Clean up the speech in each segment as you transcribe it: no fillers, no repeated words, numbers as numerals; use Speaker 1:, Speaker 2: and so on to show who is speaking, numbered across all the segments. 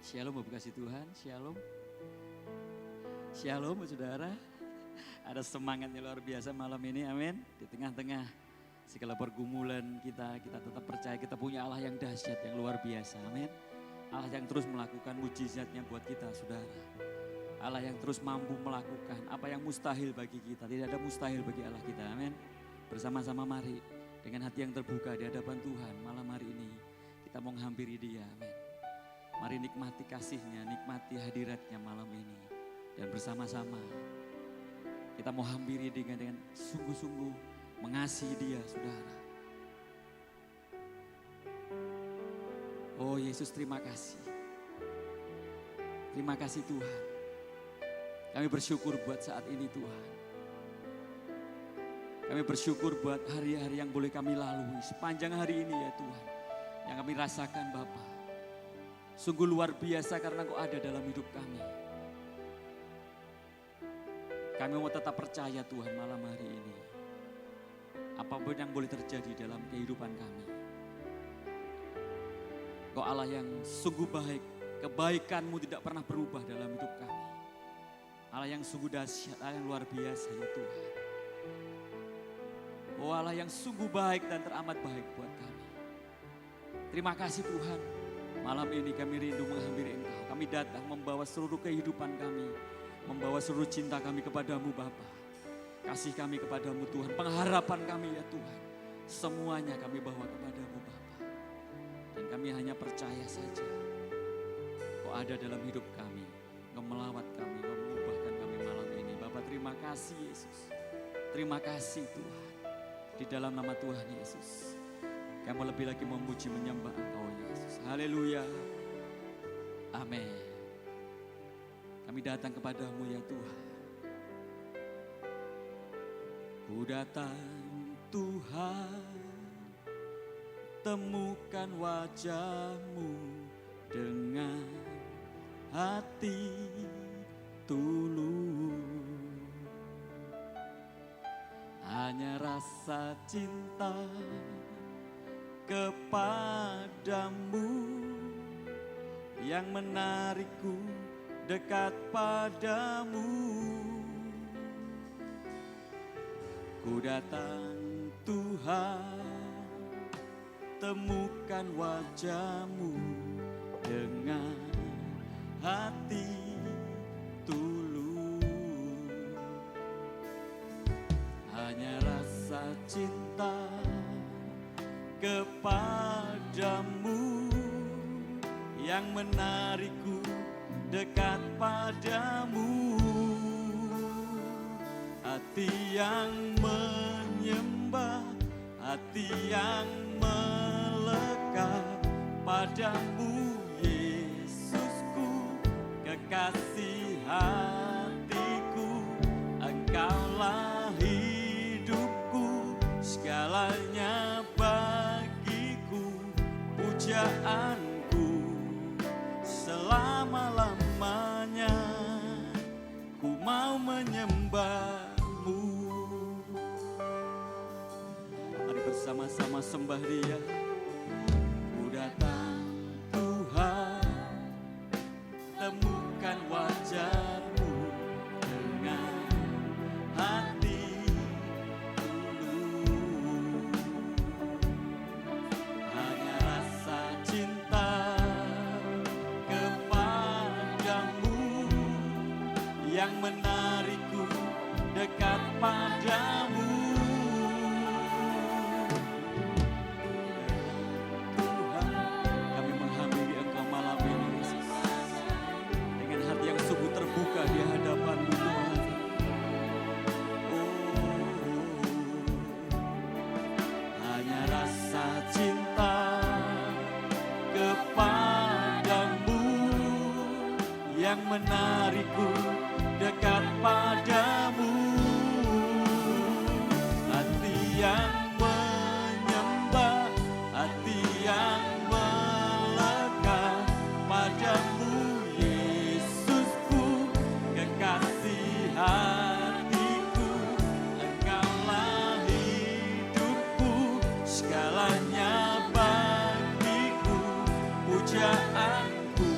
Speaker 1: Shalom Bapak kasih Tuhan, shalom. Shalom saudara. Ada semangatnya luar biasa malam ini, amin. Di tengah-tengah segala pergumulan kita tetap percaya kita punya Allah yang dahsyat, yang luar biasa, amin. Allah yang terus melakukan mujizatnya buat kita saudara. Allah yang terus mampu melakukan apa yang mustahil bagi kita. Tidak ada mustahil bagi Allah kita, amin. Bersama-sama mari dengan hati yang terbuka di hadapan Tuhan malam hari ini. Kita mau menghampiri Dia, amin. Mari nikmati kasih-Nya, nikmati hadirat-Nya malam ini. Dan bersama-sama kita mau hampiri dengan sungguh-sungguh mengasihi Dia, saudara. Oh Yesus, terima kasih. Terima kasih Tuhan. Kami bersyukur buat saat ini Tuhan. Kami bersyukur buat hari-hari yang boleh kami lalui sepanjang hari ini ya Tuhan. Yang kami rasakan Bapa. Sungguh luar biasa karena Engkau ada dalam hidup kami. Kami mau tetap percaya Tuhan malam hari ini. Apapun yang boleh terjadi dalam kehidupan kami. Engkau Allah yang sungguh baik. Kebaikan-Mu tidak pernah berubah dalam hidup kami. Allah yang sungguh dahsyat, Allah yang luar biasa ya Tuhan. Oh Allah yang sungguh baik dan teramat baik buat kami. Terima kasih Tuhan. Malam ini kami rindu menghampiri Engkau. Kami datang membawa seluruh kehidupan kami. Membawa seluruh cinta kami kepadamu Bapa. Kasih kami kepadamu Tuhan. Pengharapan kami ya Tuhan. Semuanya kami bawa kepadamu Bapa. Dan kami hanya percaya saja. Kau ada dalam hidup kami. Kau melawat kami. Kau mengubahkan kami malam ini. Bapa terima kasih Yesus. Terima kasih Tuhan. Di dalam nama Tuhan Yesus. Kami lebih lagi memuji menyembah Engkau Yesus. Haleluya. Amin. Kami datang kepadamu ya Tuhan. Ku datang Tuhan. Temukan wajah-Mu dengan hati tulus. Hanya rasa cinta kepadamu yang menarikku dekat padamu. Ku datang Tuhan, temukan wajah-Mu dengan hati tulus. Hanya rasa cinta kepadamu yang menarikku dekat padamu. Hati yang menyembah, hati yang melekat padamu Yesusku, kekasih hatiku. Engkaulah hidupku, segalanya bagiku, pujaanku selama-lamanya. Ku mau menyembah-Mu. Mari bersama-sama sembah Dia. Ku datang Tuhan, temukan wajah-Mu dengan hati tulus. Hanya rasa cinta kepadamu yang menarikku dekat padamu. Tuhan, kami menghampiri Engkau malam ini Yesus. Dengan hati yang sungguh terbuka di hadapan-Mu Tuhan. Hanya rasa cinta kepadamu yang menarikku dekat padamu. Hati yang menyembah, hati yang melekat padamu Yesusku, kekasih hatiku. Engkaulah hidupku, segalanya bagiku, pujaanku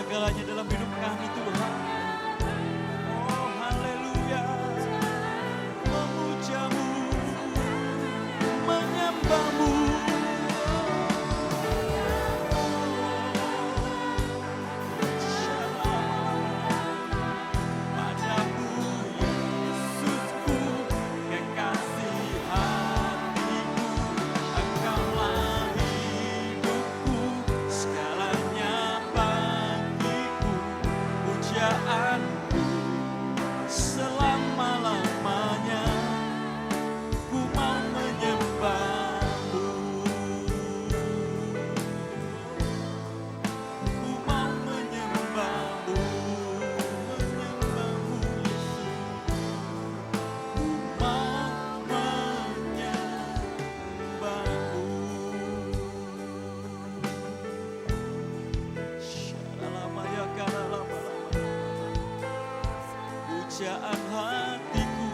Speaker 1: segalanya dalam hidup kami Tuhan. Oh haleluya, memujamu, menyembahmu. Pujaan hatiku,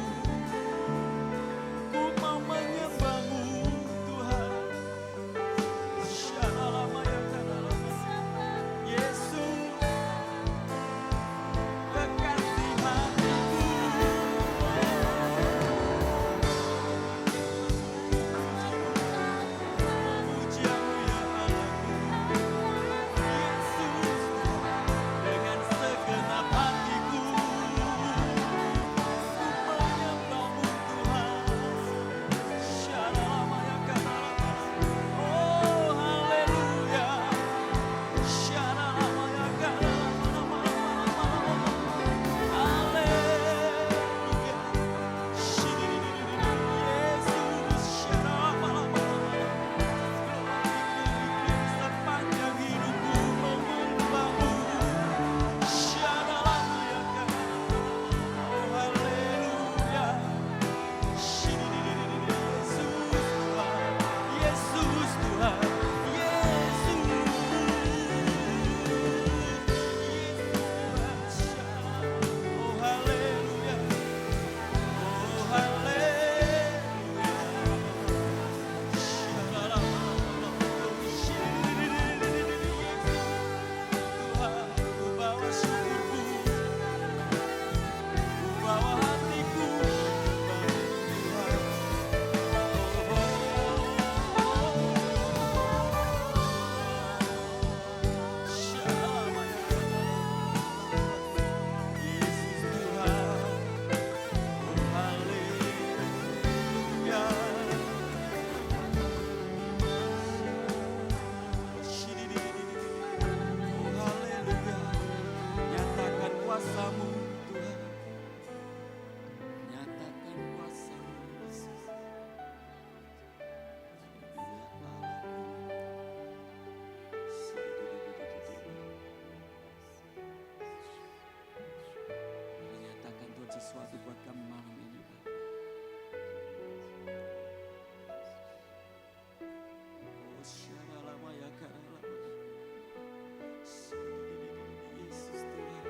Speaker 1: ku mau menyembahmu Tuhan. Yesus, kekasih hatiku. Memujamu ya Allahku. Yesus, dengan segenap hatiku. Sesuatu buat kami malam ini, Bapak. Oh, syaralama ya karalama. Yesus Tuhan,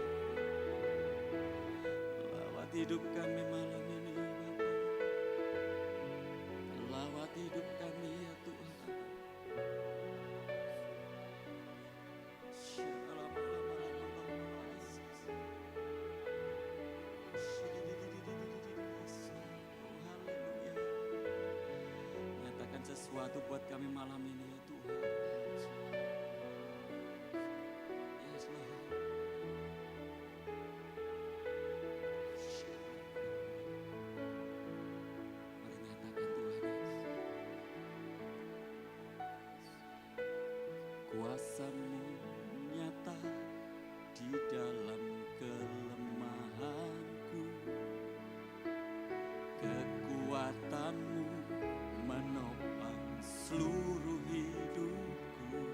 Speaker 1: lawat hidup kami malam ini, Bapak. Lawat hidup kami ya Tuhan. Sesuatu buat kami malam ini ya Tuhan. Yes Lord. Mari nyatakan Tuhan Yesus. Kuasa-Mu nyata di dalam kelemahanku. Kekuatan-Mu menopang seluruh hidupku.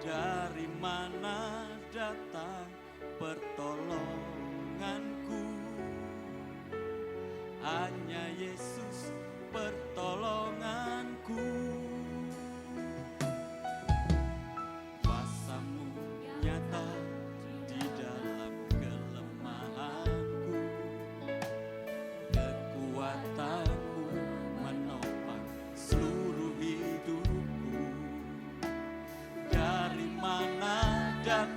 Speaker 1: Dari mana datang pertolonganku? Hanya Yesus pertolonganku. Kuasa-Mu nyata di dalam kelemahanku. Kekuatan-Mu menopang seluruh hidupku. Dari mana datang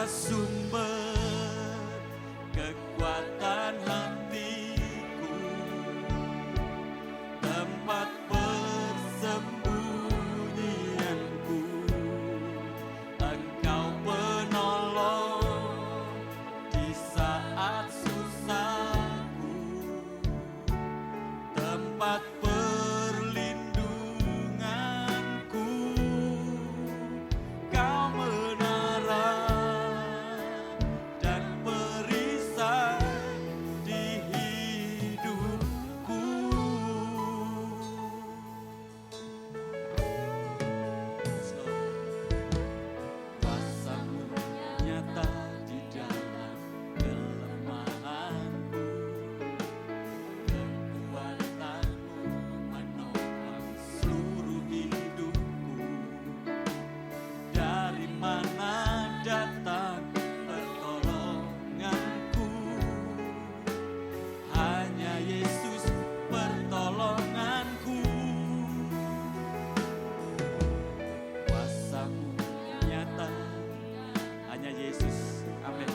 Speaker 1: sumber kekuatan hatiku, tempat persembunyianku. Engkau penolong di saat susahku, tempat perlindunganku. Kau menara dan perisai di hidupku. Kuasa-Mu nyata di dalam kelemahanku, kekuatan-Mu menopang seluruh hidupku. Dari mana datang pertolonganku? Hanya Yesus pertolonganku. Kuasa-Mu nyata, hanya Yesus. Amin.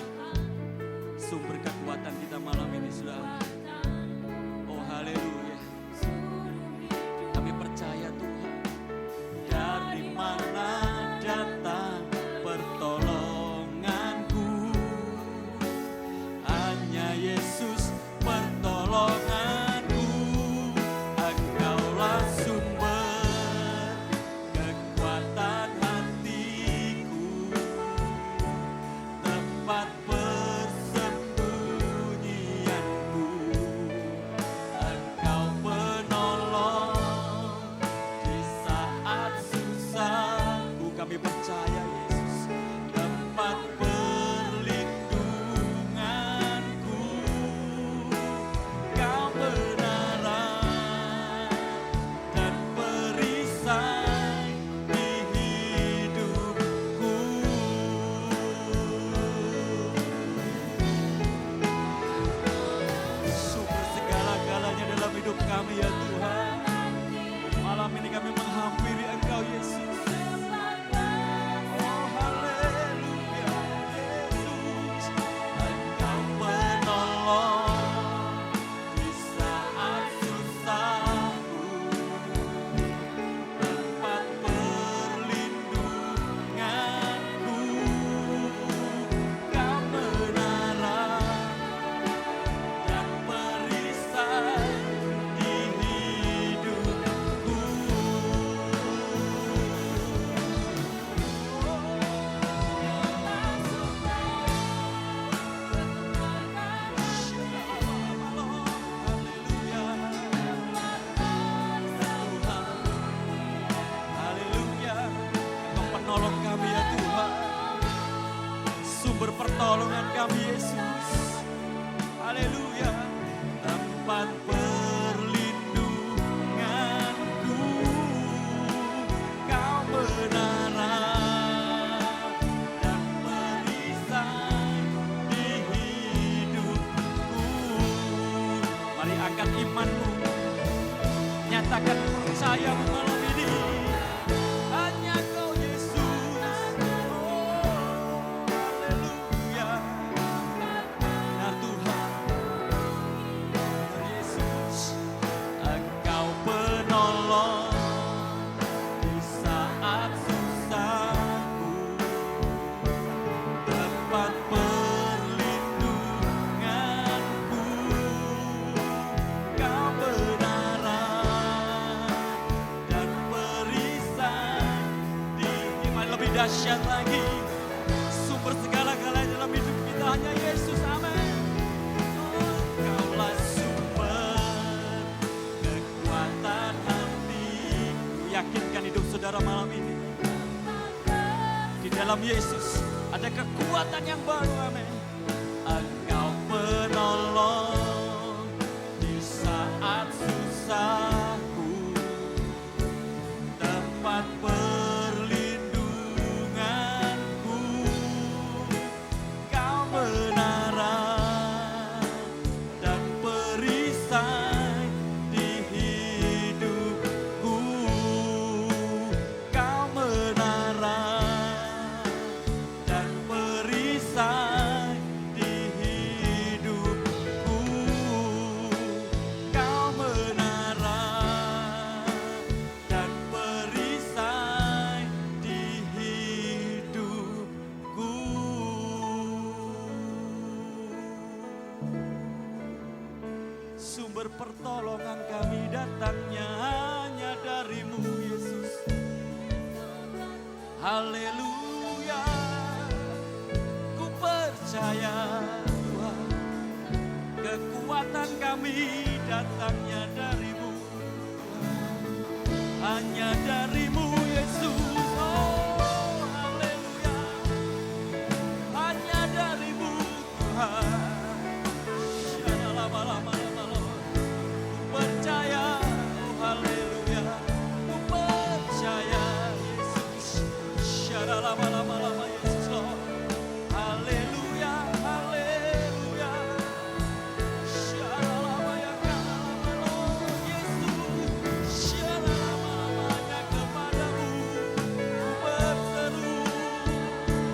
Speaker 1: Sumber kekuatan kita malam ini, saudara. Oh haleluya. Kami percaya Tuhan. Dari mana datang pertolonganku? Hanya Yesus pertolonganku. Engkaulah sumber kekuatan hatiku, tempat persembunyianku. Engkau penolong di saat susahku. Kami percaya Yesus, tempat perlindunganku. Kau menara dan perisai di hidupku. Sumber segala-galanya dalam hidup kami ya Tuhan. Malam ini kami menghampiri Engkau Yesus. Oh haleluya Yesus. Engkau penolong di saat susahku, tempat perlindunganku. Kau menara dan perisai di hidupku. Haleluya. Engkau penolong kami ya Tuhan, sumber pertolongan kami Yesus. Haleluya. Tempat perlindunganku. Kau menara dan perisai di hidupku. Mari angkat imanmu, nyatakan percayamu malam ini. Hanya Kau Yesus. Oh haleluya. Benar Tuhan. Benar Yesus. Engkau penolong di saat susahku, tempat perlindunganku. Kau menara dan perisai di iman. Lebih dahsyat lagi, sumber segala-galanya dalam hidup kita hanya Yesus. Amin. Engkaulah sumber kekuatan hatiku. Yakinkan hidup saudara malam ini, di dalam Yesus ada kekuatan yang baru. Amin. Engkau penolong di saat susahku, tempat perlindunganku. Kau menara dan perisai di hidupku. Kau menara dan perisai sumber pertolongan kami datangnya hanya dari-Mu Yesus. Haleluya, ku percaya Tuhan, kekuatan kami datangnya dari-Mu Tuhan, hanya dari-Mu Yesus. Oh haleluya, hanya dari-Mu Tuhan. Percaya, oh haleluya, ku percaya Yesus. Lama-lama Yesus Lord. Haleluya, haleluya. Lama ya Lord Yesus. Lama-lamanya kepadamu ku berseru,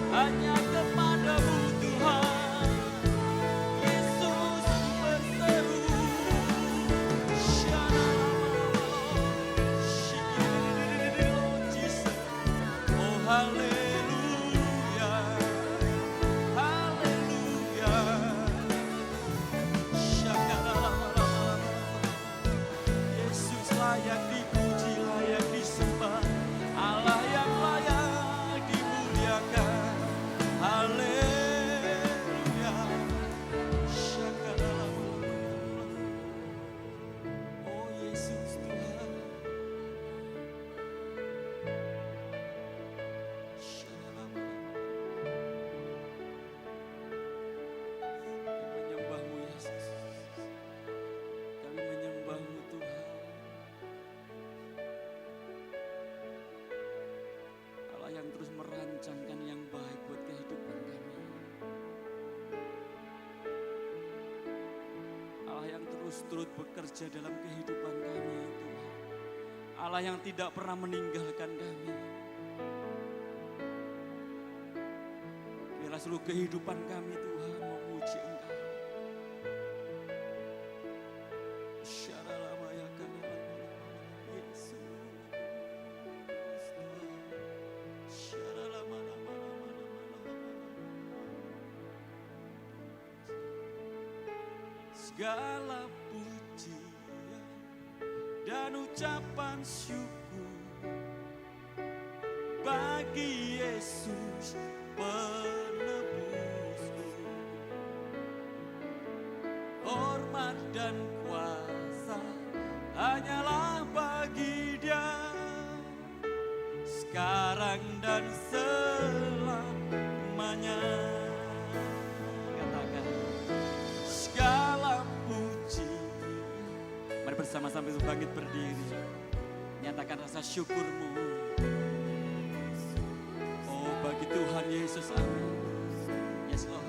Speaker 1: hanya kepadamu Tuhan. Yesus ku berseru. Haleluya, haleluya. Yesus layak dipuji, layak disembah, Allah yang layak dimuliakan. Haleluya. Oh Yesus Tuhan. Menyembah-Mu Yesus, kami menyembah-Mu Tuhan. Allah yang terus merancangkan yang baik buat kehidupan kami. Allah yang terus turut bekerja dalam kehidupan kami Tuhan. Allah yang tidak pernah meninggalkan kami. Biarlah seluruh kehidupan kami Tuhan memuji Engkau. Segala pujian dan ucapan syukur bagi Yesus penebusku. Hormat dan kuasa hanyalah bagi Dia, sekarang dan selamanya. Katakan segala pujian. Mari bersama-sama bangkit berdiri, nyatakan rasa syukurmu. Oh bagi Tuhan Yesus, amin. Yes Lord.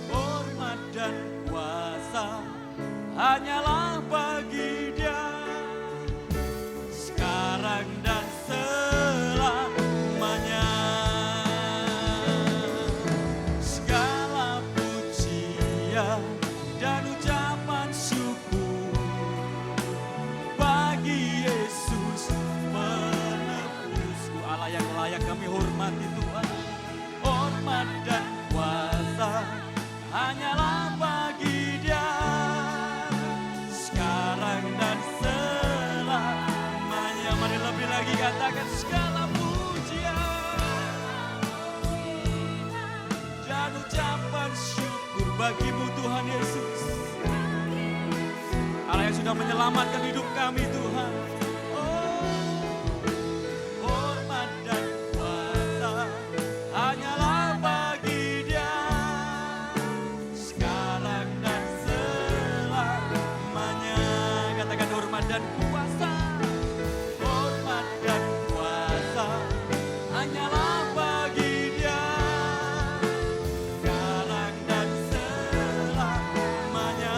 Speaker 1: Hormat dan kuasa hanyalah bagi Dia, sekarang dan selamanya. Segala pujian dan ucapan syukur bagi Yesus penebusku. Allah yang layak kami hormati Tuhan. Hormat dan kuasa hanyalah bagi Dia, sekarang dan selamanya. Mari lebih lagi katakan segala pujian dan ucapan syukur bagimu Tuhan Yesus. Allah yang sudah menyelamatkan hidup kami Tuhan. Hormat dan kuasa hanyalah bagi Dia, sekarang dan selamanya. Katakan hormat dan kuasa. Hormat dan kuasa hanyalah bagi Dia, sekarang dan selamanya.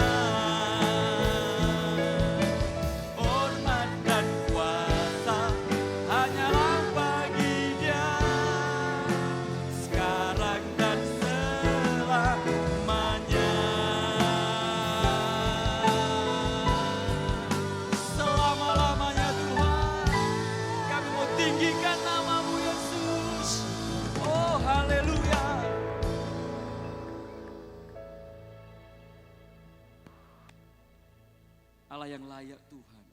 Speaker 1: yang layak Tuhan.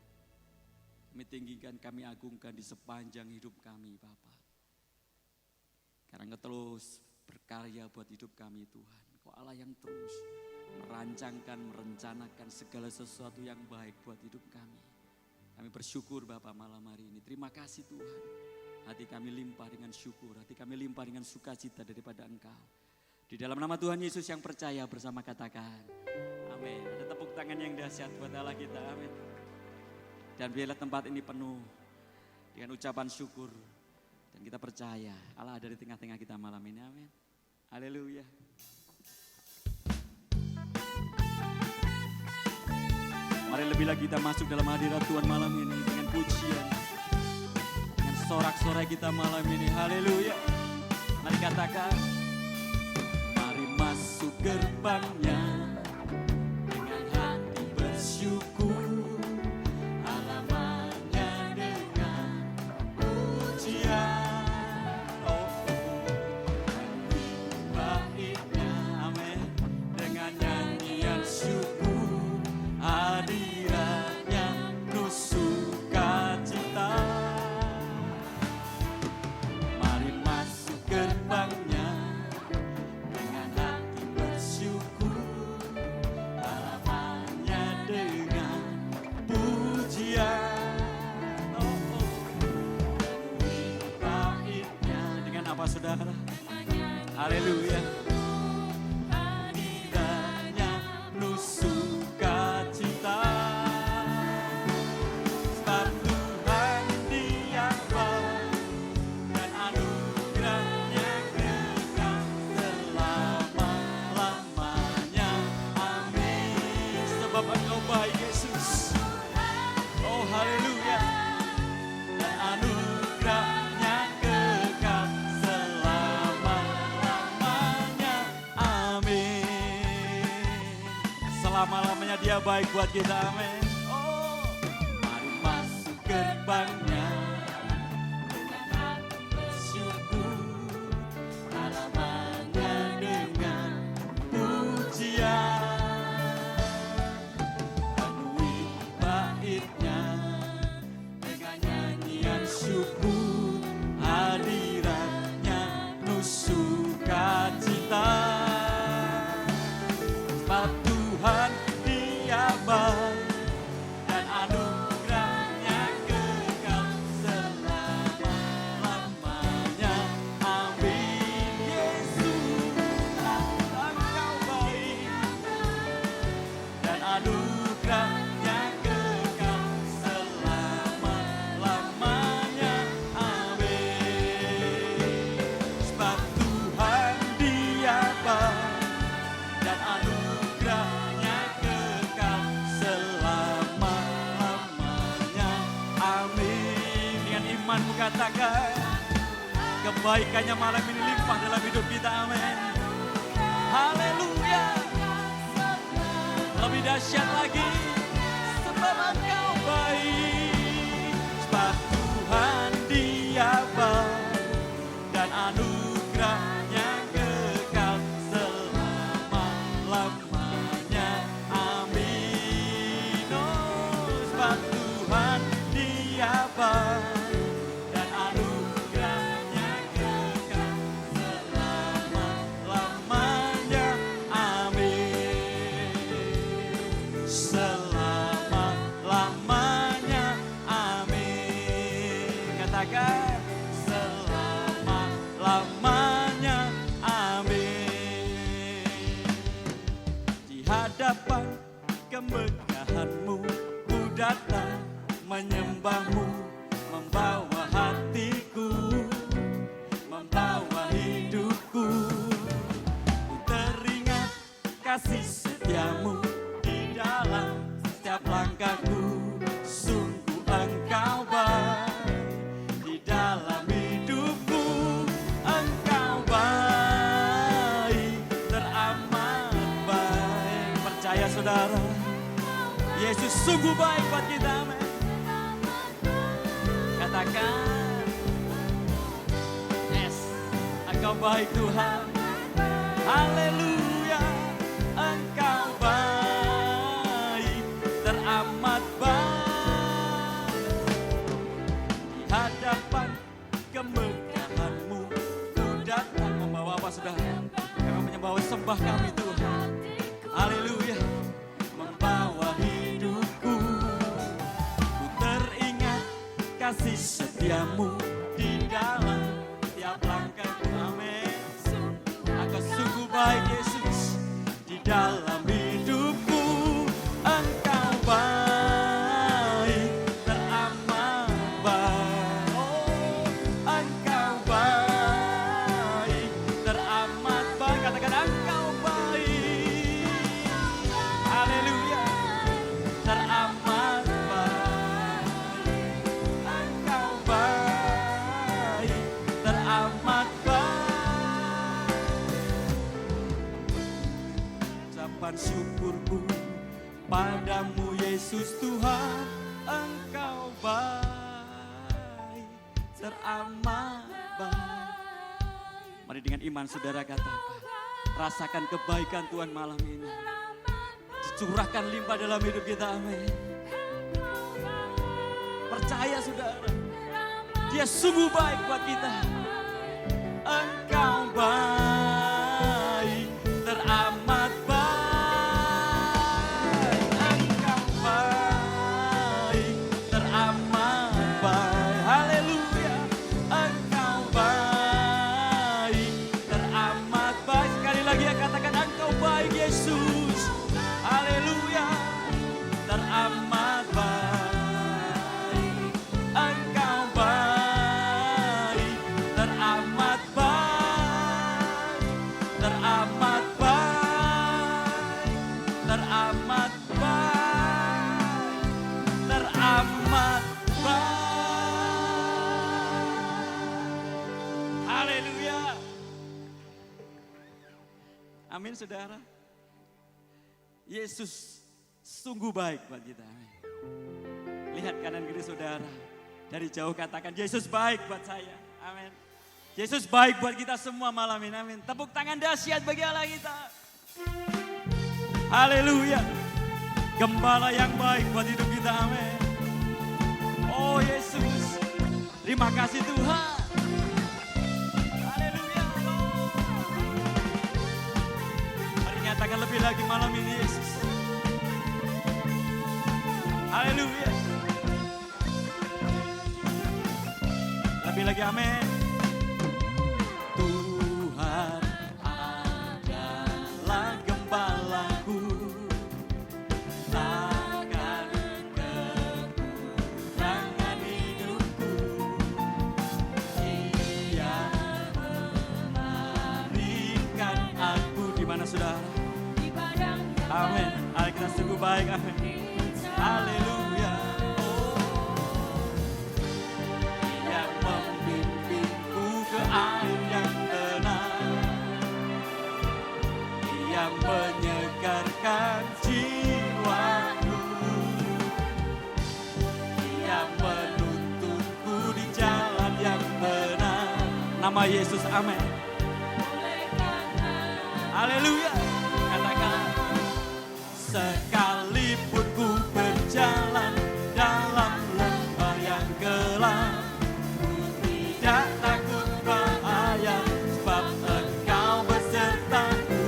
Speaker 1: Kami tinggikan, kami agungkan di sepanjang hidup kami Bapa. Karena Engkau terus berkarya buat hidup kami Tuhan. Engkau Allah yang terus merancangkan, merencanakan segala sesuatu yang baik buat hidup kami. Kami bersyukur Bapa malam hari ini. Terima kasih Tuhan. Hati kami limpah dengan syukur, hati kami limpah dengan sukacita daripada Engkau. Di dalam nama Tuhan Yesus yang percaya bersama katakan, amin. Ada tepuk tangan yang dahsyat buat Allah kita, amin. Dan biarlah tempat ini penuh dengan ucapan syukur. Dan kita percaya Allah ada di tengah-tengah kita malam ini, amin. Haleluya. Mari lebih lagi kita masuk dalam hadirat Tuhan malam ini dengan pujian, dengan sorak-sorai kita malam ini, haleluya. Mari katakan, mari masuk gerbangnya dengan hati bersyukur, halamannya dengan pujian, baiknya, amin. Dengan nyanyian syukur, hadiratnya penuh sukacita. Mari masuk gerbangnya dengan hati bersyukur, halamannya dengan pujian. Baiknya dengan apa saudara? Haleluya. Hadiratnya penuh sukacita. Sebab Tuhan Dia baik dan anugerahnya kekal selama-lamanya. Amin. Sebab Engkau baik Yesus. Oh haleluya. Dan anugerahnya kekal selama-lamanya. Amin. Selama-lamanya Dia baik buat kita, amin. Oh, mari masuk gerbangnya dengan hati bersyukur, halamannya dengan pujian. Penuhi baitnya dengan nyanyian syukur, hadiratnya penuh sukacita. Sebab Tuhan Dia baik dan anugerahnya kekal selama-lamanya. Amin. Yesus, Engkau baik dan anugerahnya kekal selama-lamanya. Amin. Sebab Tuhan Dia baik dan anugerahnya kekal selama-lamanya. Amin. Dengan imanmu katakan, kebaikannya malam ini limpah dalam hidup kita, amin. Haleluya. Lebih dahsyat lagi, sebab Engkau baik. Sebab Tuhan Dia baik dan anugerahnya kekal selama-lamanya. Amin. Oh, sebab Tuhan Dia baik dan anugerahnya kekal selama-lamanya. Amin. Selama-lamanya. Amin. Katakan, selama-lamanya. Amin. Di hadapan kemegahan-Mu ku datang menyembah-Mu, membawa hatiku, membawa hidupku. Ku teringat kasih setia-Mu di dalam setiap langkahku. Sungguh Engkau baik di dalam hidupku. Engkau baik, teramat baik. Percaya saudara, Yesus sungguh baik buat kita, amin. Katakan, yes, Engkau baik Tuhan. Haleluya, Engkau baik, teramat baik. Bapak Saudara, kami menyembah sembah kami Tuhan. Haleluya. Membawa hidupku, ku teringat kasih setiamu di dalam tiap langkahku. Amin. Engkau sungguh baik Yesus di dalam hidupku. Engkau baik, teramat baik. Oh, Engkau baik, teramat baik. Katakan Engkau baik. Haleluya. Teramat baik. Engkau baik, teramat baik. Ucapan syukurku padamu Yesus Tuhan, Engkau baik, teramat baik. Mari dengan iman saudara katakan, rasakan kebaikan Tuhan malam ini. Dicurahkan limpah dalam hidup kita, amin. Percaya saudara, Dia sungguh baik buat kita. Engkau baik, teramat baik. Engkau baik, teramat baik. Haleluya. Engkau baik, teramat baik. Sekali lagi ya, katakan Engkau baik Yesus. Haleluya. Teramat baik. Engkau baik, teramat baik. Teramat baik. Teramat baik. Teramat baik. Haleluya. Amin saudara. Yesus sungguh baik buat kita. Amin. Lihat kanan kiri saudara. Dari jauh katakan Yesus baik buat saya. Amin. Yesus baik buat kita semua malam ini. Amin. Tepuk tangan dahsyat bagi Allah kita. Haleluya. Gembala yang baik buat hidup kita. Amin. Oh Yesus. Terima kasih Tuhan. Haleluya. Mari nyatakan lebih lagi malam ini Yesus. Haleluya. Lebih lagi amin. Tuhan adalah gembalaku, takkan kekurangan hidupku. Dia memberikan aku. Di mana saudara? Amin. Allah kita sungguh baik. Amin. Haleluya. Dia membimbingku ke air yang tenang. Dia menyegarkan jiwaku. Dia menuntunku di jalan yang benar. Nama Yesus, amin. Haleluya. Katakan, sekalipun ku berjalan dalam lembah yang gelap, ku tidak takut bahaya, sebab Engkau besertaku.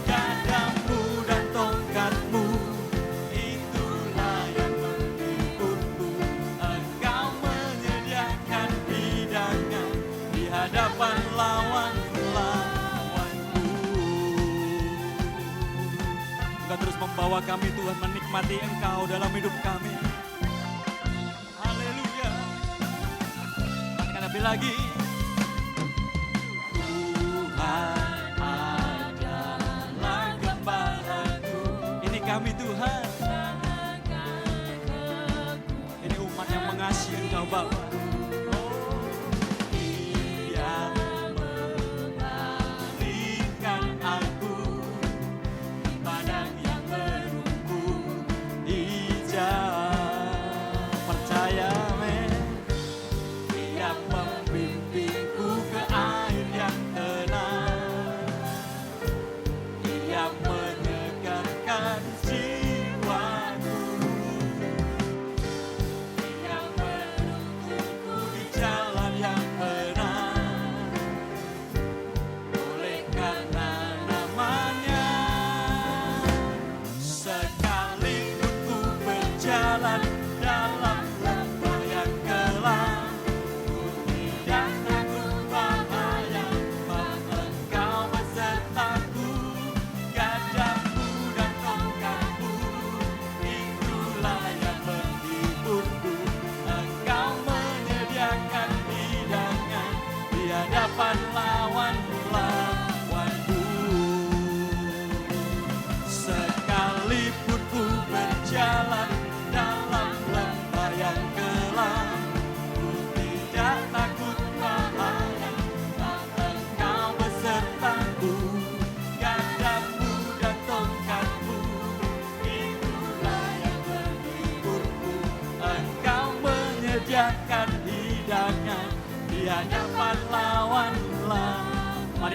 Speaker 1: Gadamu dan tongkatmu, itulah yang menghiburku. Engkau menyediakan hidangan di hadapan lawan-lawanku. Engkau terus membawa kami Tuhan, menikmati Engkau dalam hidup kami. Haleluya. Katakan lebih lagi. Tuhan adalah gembalaku. Ini kami Tuhan. Ini umat yang mengasihi Engkau Bapa. Dia memberikan aku padang yang berumput hijau. Percaya men, Dia membimbing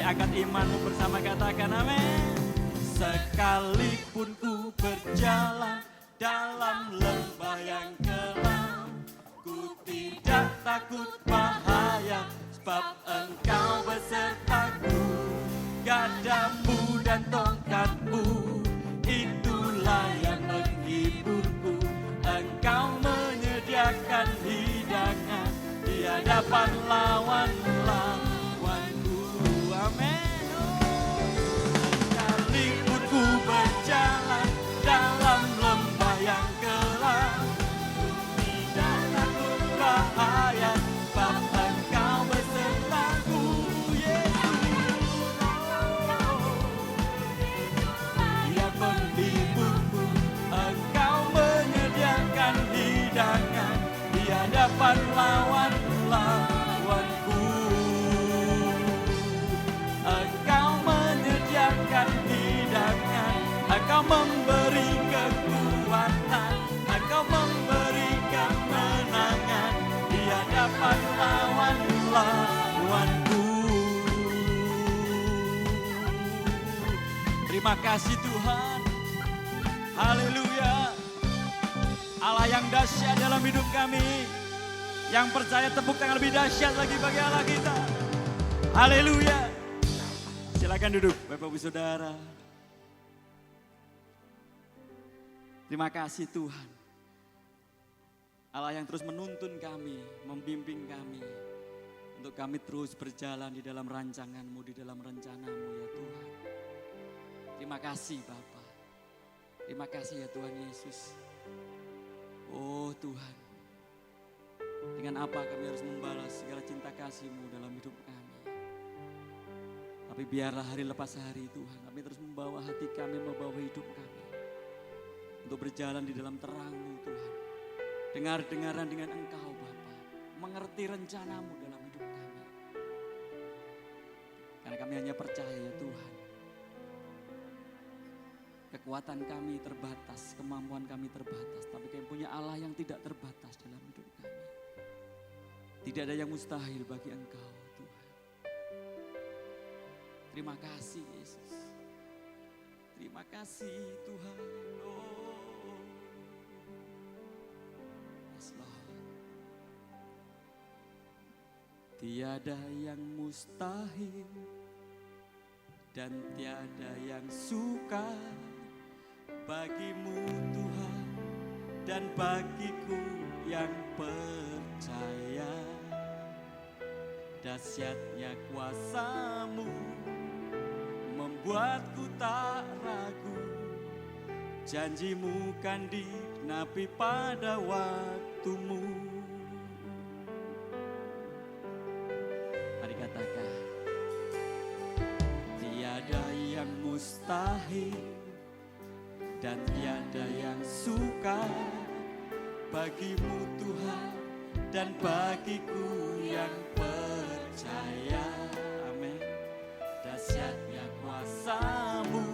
Speaker 1: angkat imanmu bersama, katakan amin. Sekalipun ku berjalan dalam lembah yang kelam, ku tidak takut bahaya, sebab Engkau besertaku. Gadamu dan tongkatmu, itulah yang menghiburku. Engkau menyediakan hidangan di hadapan lawan-lawanku. Amin. Sekalipun ku berjalan dalam lembah yang kelam, tidak takut bahaya, sebab Engkau besertaku. Yang menghiburku, Engkau menyediakan hidangan di hadapan lawan-lawanku. Engkau menyediakan hidangan, Engkau memberi kekuatan, Engkau memberi kemenangan di hadapan lawan-lawanku. Terima kasih Tuhan. Haleluya. Allah yang dahsyat dalam hidup kami. Yang percaya tepuk tangan lebih dahsyat lagi bagi Allah kita. Haleluya. Silakan duduk Bapak Ibu Saudara. Terima kasih Tuhan. Allah yang terus menuntun kami, membimbing kami. Untuk kami terus berjalan di dalam rancangan-Mu, di dalam rencana-Mu ya Tuhan. Terima kasih Bapa. Terima kasih ya Tuhan Yesus. Oh Tuhan, dengan apa kami harus membalas segala cinta kasih-Mu dalam hidup kami. Tapi biarlah hari lepas hari Tuhan, kami terus membawa hati kami, membawa hidup kami. Untuk berjalan di dalam terang-Mu Tuhan. Dengar-dengaran dengan Engkau Bapa, mengerti rencana-Mu dalam hidup kami. Karena kami hanya percaya ya Tuhan. Kekuatan kami terbatas, kemampuan kami terbatas. Tapi kami punya Allah yang tidak terbatas dalam hidup kami. Tidak ada yang mustahil bagi Engkau Tuhan. Terima kasih Yesus. Terima kasih Tuhan. Oh. Yes Lord. Tiada yang mustahil dan tiada yang sukar bagimu Tuhan dan bagiku yang percaya. Dahsyatnya kuasa-Mu membuatku tak ragu. Janji-Mu kan digenapi pada waktu-Mu. Mari katakan, tiada yang mustahil dan tiada yang sukar bagimu Tuhan dan bagiku yang percaya. Amin. Dahsyatnya kuasa-Mu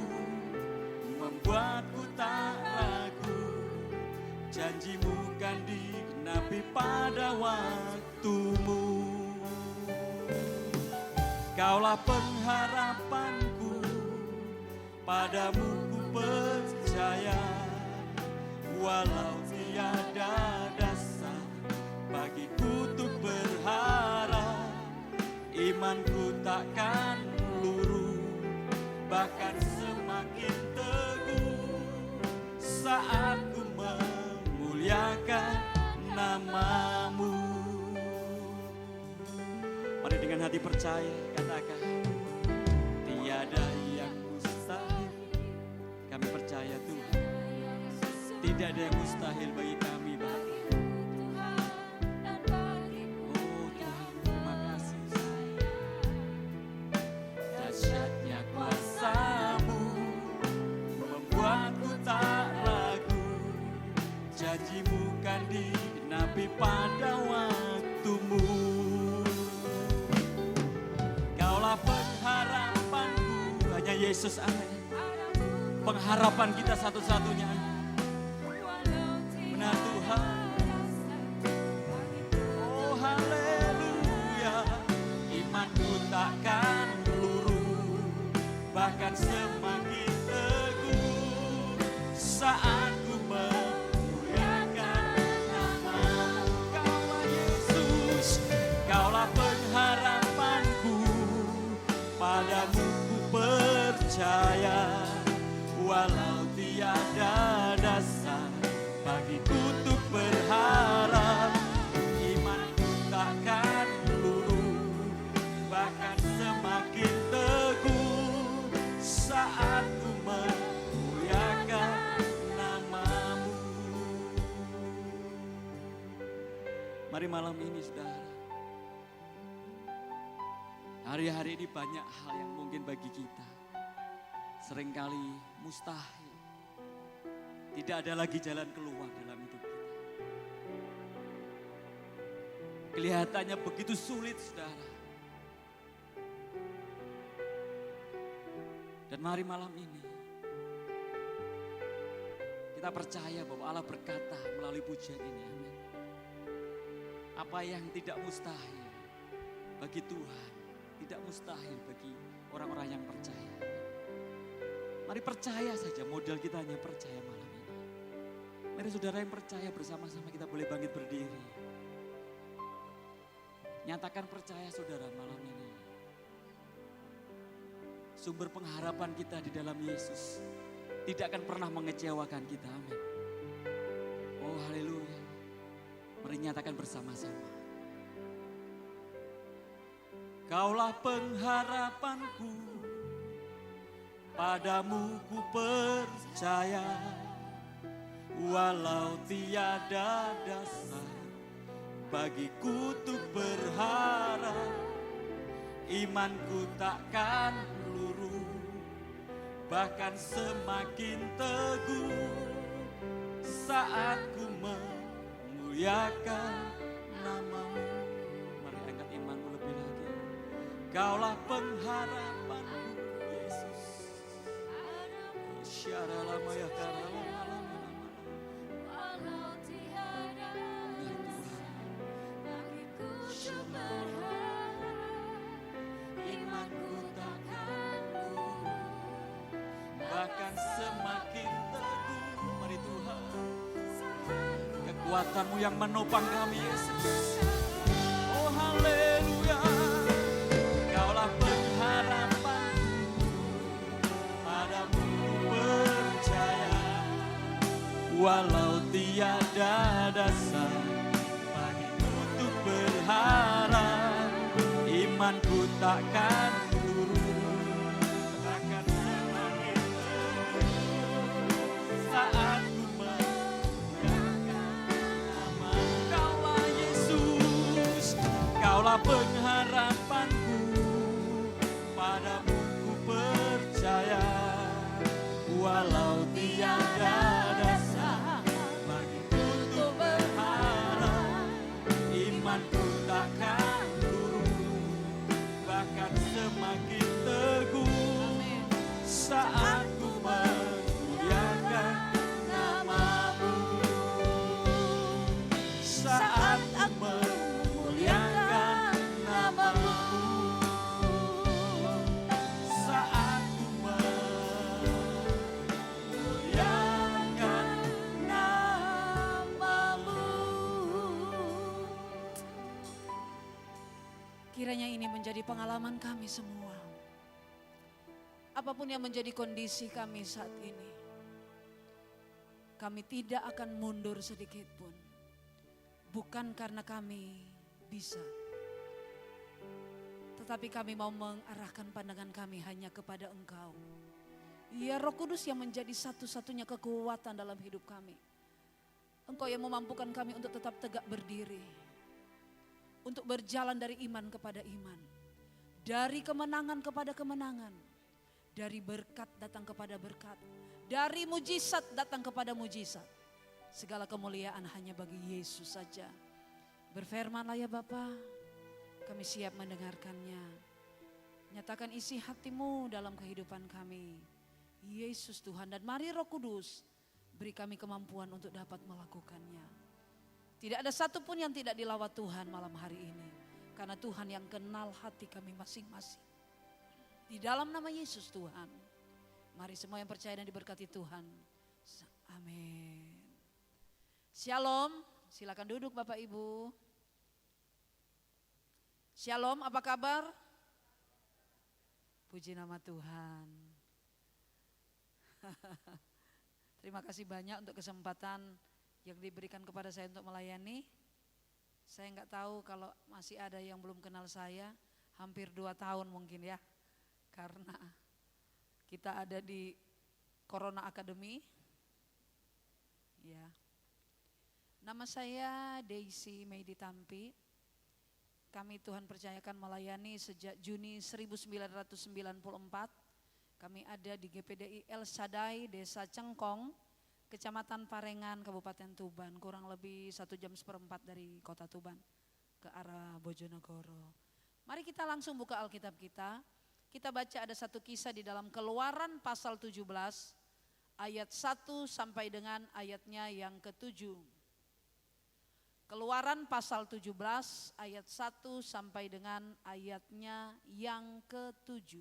Speaker 1: membuatku tak ragu. Janji-Mu kan digenapi pada waktu-Mu. Kaulah pengharapanku, padamu ku percaya. Walau tiada dasar bagiku untuk berharap, imanku takkan luruh, bahkan semakin teguh saat ku memuliakan nama-Mu. Mari dengan hati percaya katakan, tiada yang mustahil. Kami percaya Tuhan, tidak ada yang mustahil bagi kami Bapa. Oh Tuhan, terima kasih. Dahsyatnya kuasa-Mu membuatku tak ragu. Janji-Mu kan digenapi pada waktu-Mu. Kaulah pengharapanku, hanya Yesus ada. Pengharapan kita satu-satunya. Benar Tuhan. Oh haleluya. Imanku takkan luruh, bahkan semakin teguh saat ku memuliakan nama-Mu. Kaulah Yesus, Kaulah pengharapanku, padamu ku percaya, walau tiada dasar bagiku untuk berharap, imanku takkan luluh, bahkan semakin teguh saat ku memuliakan nama-Mu. Mari malam ini saudara, hari-hari ini banyak hal yang mungkin bagi kita seringkali mustahil. Tidak ada lagi jalan keluar dalam hidup kita. Kelihatannya begitu sulit saudara. Dan mari malam ini kita percaya bahwa Allah berkata melalui pujian ini, amin. Apa yang tidak mustahil bagi Tuhan, tidak mustahil bagi orang-orang yang percaya. Mari percaya saja, modal kita hanya percaya malam ini. Mari saudara yang percaya bersama-sama kita boleh bangkit berdiri. Nyatakan percaya saudara malam ini. Sumber pengharapan kita di dalam Yesus tidak akan pernah mengecewakan kita, amin. Oh haleluya. Mari nyatakan bersama-sama. Kaulah pengharapanku, padamu ku percaya, walau tiada dasar bagiku untuk berharap, imanku takkan luruh, bahkan semakin teguh saat ku memuliakan nama-Mu. Mari angkat imanmu lebih lagi. Kaulah pengharapanku Yesus. Syara lama ya karala. Bahkan semakin teguh, mari Tuhan, kekuatan-Mu yang menopang kami Yesus. Oh haleluya, Kaulah pengharapanku, padamu ku percaya, walau tiada dasar bagiku untuk berharap, imanku takkan saat ku memuliakan nama. Kaulah Yesus, Kaulah pengharapanku, padamu ku percaya, walau tiada dasar bagiku untuk berharap, imanku takkan turun, bahkan semakin teguh saat ku saat aku memuliakan nama-Mu, saat aku memuliakan nama-Mu.
Speaker 2: Kiranya ini menjadi pengalaman kami semua. Apapun yang menjadi kondisi kami saat ini, kami tidak akan mundur sedikit pun. Bukan karena kami bisa, tetapi kami mau mengarahkan pandangan kami hanya kepada Engkau. Ya Roh Kudus yang menjadi satu-satunya kekuatan dalam hidup kami. Engkau yang memampukan kami untuk tetap tegak berdiri. Untuk berjalan dari iman kepada iman. Dari kemenangan kepada kemenangan. Dari berkat datang kepada berkat. Dari mujizat datang kepada mujizat. Segala kemuliaan hanya bagi Yesus saja. Berfirmanlah ya Bapa, kami siap mendengarkannya. Nyatakan isi hati-Mu dalam kehidupan kami. Yesus Tuhan, dan mari Roh Kudus beri kami kemampuan untuk dapat melakukannya. Tidak ada satupun yang tidak dilawat Tuhan malam hari ini. Karena Tuhan yang kenal hati kami masing-masing. Di dalam nama Yesus Tuhan. Mari semua yang percaya dan diberkati Tuhan. Amin. Shalom, silakan duduk Bapak Ibu. Shalom, apa kabar? Puji nama Tuhan. Terima kasih banyak untuk kesempatan yang diberikan kepada saya untuk melayani. Saya nggak tahu kalau masih ada yang belum kenal saya, hampir 2 tahun mungkin ya. Karena kita ada di Corona Academy. Ya. Nama saya Daisy Meidi Tampi. Kami Tuhan percayakan melayani sejak Juni 1994. Kami ada di GPDI El Shaddai, Desa Cengkong, Kecamatan Parengan, Kabupaten Tuban, kurang lebih 1,4 jam dari kota Tuban ke arah Bojonegoro. Mari kita langsung buka Alkitab kita. Kita baca ada satu kisah di dalam Keluaran pasal 17 ayat 1 sampai dengan ayatnya yang ke-7. Keluaran pasal 17 ayat 1 sampai dengan ayatnya yang ke-7.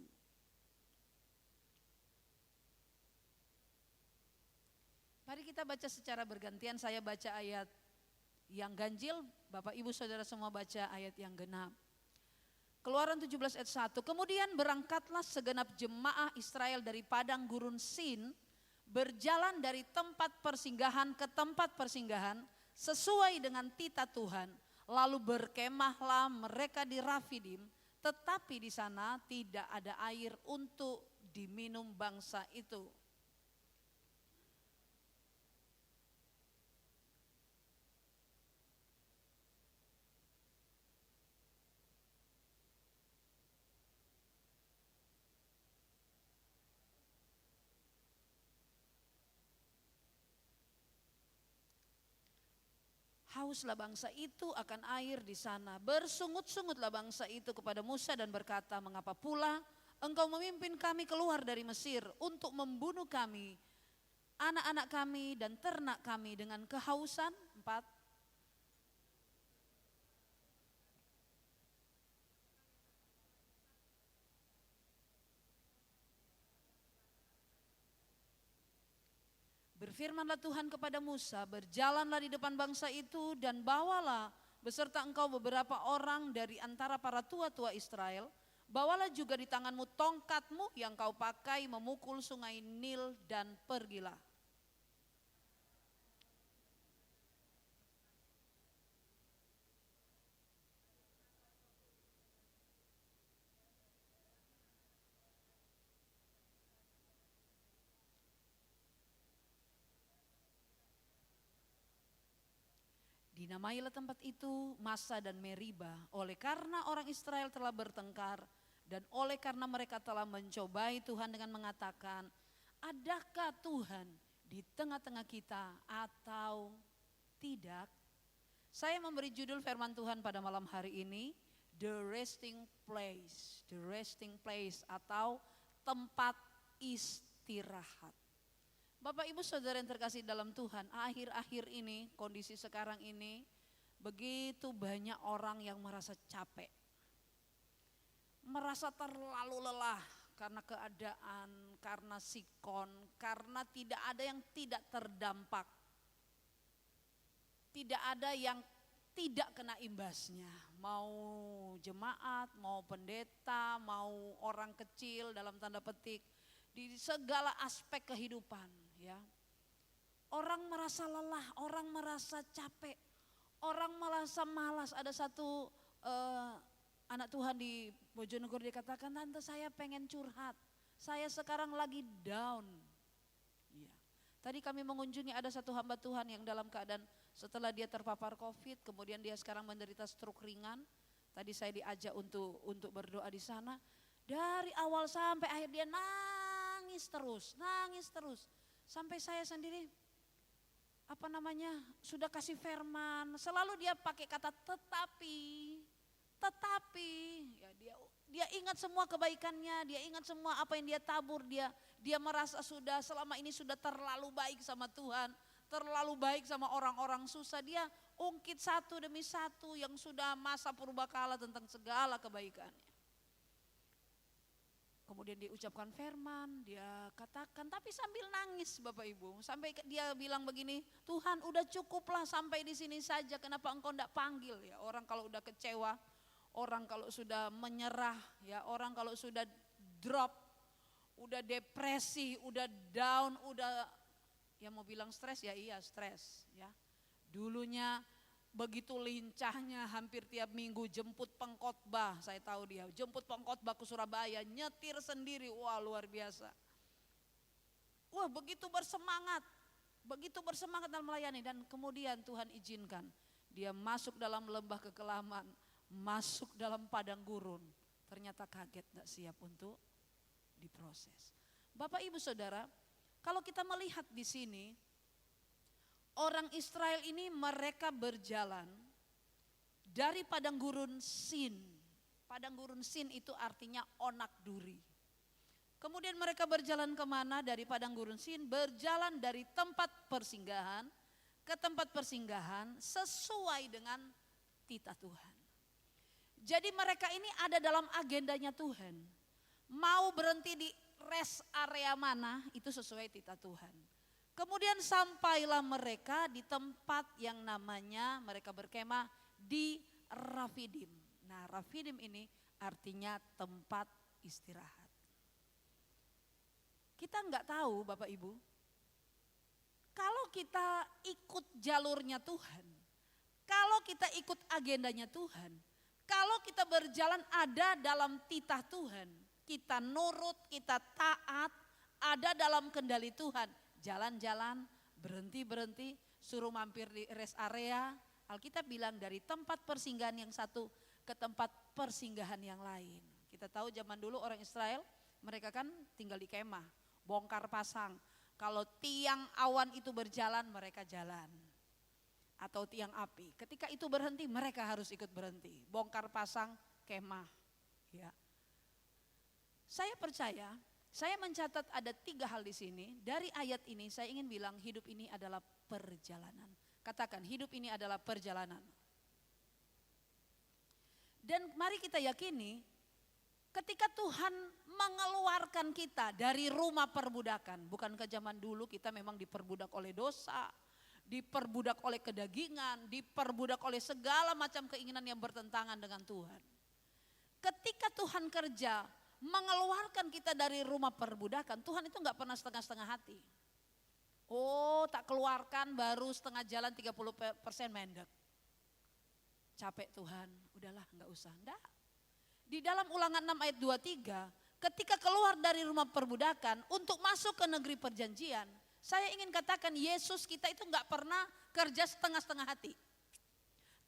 Speaker 2: Mari kita baca secara bergantian, saya baca ayat yang ganjil, Bapak Ibu Saudara semua baca ayat yang genap. Keluaran 17 ayat 1, kemudian berangkatlah segenap jemaah Israel dari padang gurun Sin, berjalan dari tempat persinggahan ke tempat persinggahan sesuai dengan titah Tuhan. Lalu berkemahlah mereka di Rafidim, tetapi di sana tidak ada air untuk diminum bangsa itu. Hauslah bangsa itu akan air di sana. Bersungut-sungutlah bangsa itu kepada Musa dan berkata, mengapa pula engkau memimpin kami keluar dari Mesir untuk membunuh kami, anak-anak kami dan ternak kami dengan kehausan? 4. Berfirmanlah Tuhan kepada Musa, berjalanlah di depan bangsa itu dan bawalah beserta engkau beberapa orang dari antara para tua-tua Israel. Bawalah juga di tanganmu tongkatmu yang kau pakai memukul sungai Nil dan pergilah. Dinamailah tempat itu Massa dan Meriba, oleh karena orang Israel telah bertengkar dan oleh karena mereka telah mencobai Tuhan dengan mengatakan, adakah Tuhan di tengah-tengah kita atau tidak? Saya memberi judul firman Tuhan pada malam hari ini, The Resting Place, The Resting Place atau tempat istirahat. Bapak Ibu Saudara yang terkasih dalam Tuhan, akhir-akhir ini, kondisi sekarang ini, begitu banyak orang yang merasa capek. Merasa terlalu lelah karena keadaan, karena sikon, karena tidak ada yang tidak terdampak. Tidak ada yang tidak kena imbasnya. Mau jemaat, mau pendeta, mau orang kecil dalam tanda petik. Di segala aspek kehidupan. Ya, orang merasa lelah, orang merasa capek, orang merasa malas. Ada satu anak Tuhan di Bojonegoro, dia katakan, tante saya pengen curhat, saya sekarang lagi down. Ya. Tadi kami mengunjungi ada satu hamba Tuhan yang dalam keadaan setelah dia terpapar COVID, kemudian dia sekarang menderita stroke ringan. Tadi saya diajak untuk berdoa di sana. Dari awal sampai akhir dia nangis terus. Sampai saya sendiri sudah kasih firman, selalu dia pakai kata tetapi ya, dia ingat semua kebaikannya, dia ingat semua apa yang dia tabur, dia merasa sudah selama ini sudah terlalu baik sama Tuhan, terlalu baik sama orang-orang susah. Dia ungkit satu demi satu yang sudah masa purbakala tentang segala kebaikannya. Kemudian dia ucapkan firman, dia katakan, tapi sambil nangis Bapak Ibu. Sampai dia bilang begini, Tuhan udah cukuplah sampai di sini saja, kenapa engkau enggak panggil ya. Orang kalau udah kecewa, orang kalau sudah menyerah, ya orang kalau sudah drop, udah depresi, udah down, udah ya mau bilang stres ya iya stres ya. Dulunya begitu lincahnya hampir tiap minggu jemput pengkhotbah, saya tahu dia jemput pengkhotbah ke Surabaya, nyetir sendiri, wah luar biasa. Wah begitu bersemangat dalam melayani dan kemudian Tuhan izinkan dia masuk dalam lembah kekelaman, masuk dalam padang gurun, ternyata kaget gak siap untuk diproses. Bapak Ibu Saudara, kalau kita melihat di sini, orang Israel ini mereka berjalan dari padang gurun Sin. Padang gurun Sin itu artinya onak duri. Kemudian mereka berjalan kemana dari padang gurun Sin? Berjalan dari tempat persinggahan ke tempat persinggahan sesuai dengan titah Tuhan. Jadi mereka ini ada dalam agendanya Tuhan. Mau berhenti di rest area mana itu sesuai titah Tuhan. Kemudian sampailah mereka di tempat yang namanya mereka berkemah di Rafidim. Nah Rafidim ini artinya tempat istirahat. Kita enggak tahu Bapak Ibu, kalau kita ikut jalurnya Tuhan, kalau kita ikut agendanya Tuhan, kalau kita berjalan ada dalam titah Tuhan, kita nurut, kita taat, ada dalam kendali Tuhan. Jalan-jalan, berhenti-berhenti, suruh mampir di rest area. Alkitab bilang dari tempat persinggahan yang satu ke tempat persinggahan yang lain. Kita tahu zaman dulu orang Israel, mereka kan tinggal di kemah, bongkar pasang. Kalau tiang awan itu berjalan, mereka jalan. Atau tiang api. Ketika itu berhenti, mereka harus ikut berhenti. Bongkar pasang kemah. Ya. Saya percaya, saya mencatat ada 3 hal di sini. Dari ayat ini saya ingin bilang hidup ini adalah perjalanan. Katakan hidup ini adalah perjalanan. Dan mari kita yakini ketika Tuhan mengeluarkan kita dari rumah perbudakan. Bukankah zaman dulu kita memang diperbudak oleh dosa, diperbudak oleh kedagingan, diperbudak oleh segala macam keinginan yang bertentangan dengan Tuhan. Ketika Tuhan kerja mengeluarkan kita dari rumah perbudakan, Tuhan itu gak pernah setengah-setengah hati. Oh tak keluarkan baru setengah jalan 30% mendek. Capek Tuhan, udahlah gak usah. Enggak. Di dalam Ulangan 6 ayat 23, ketika keluar dari rumah perbudakan untuk masuk ke negeri perjanjian, saya ingin katakan Yesus kita itu gak pernah kerja setengah-setengah hati.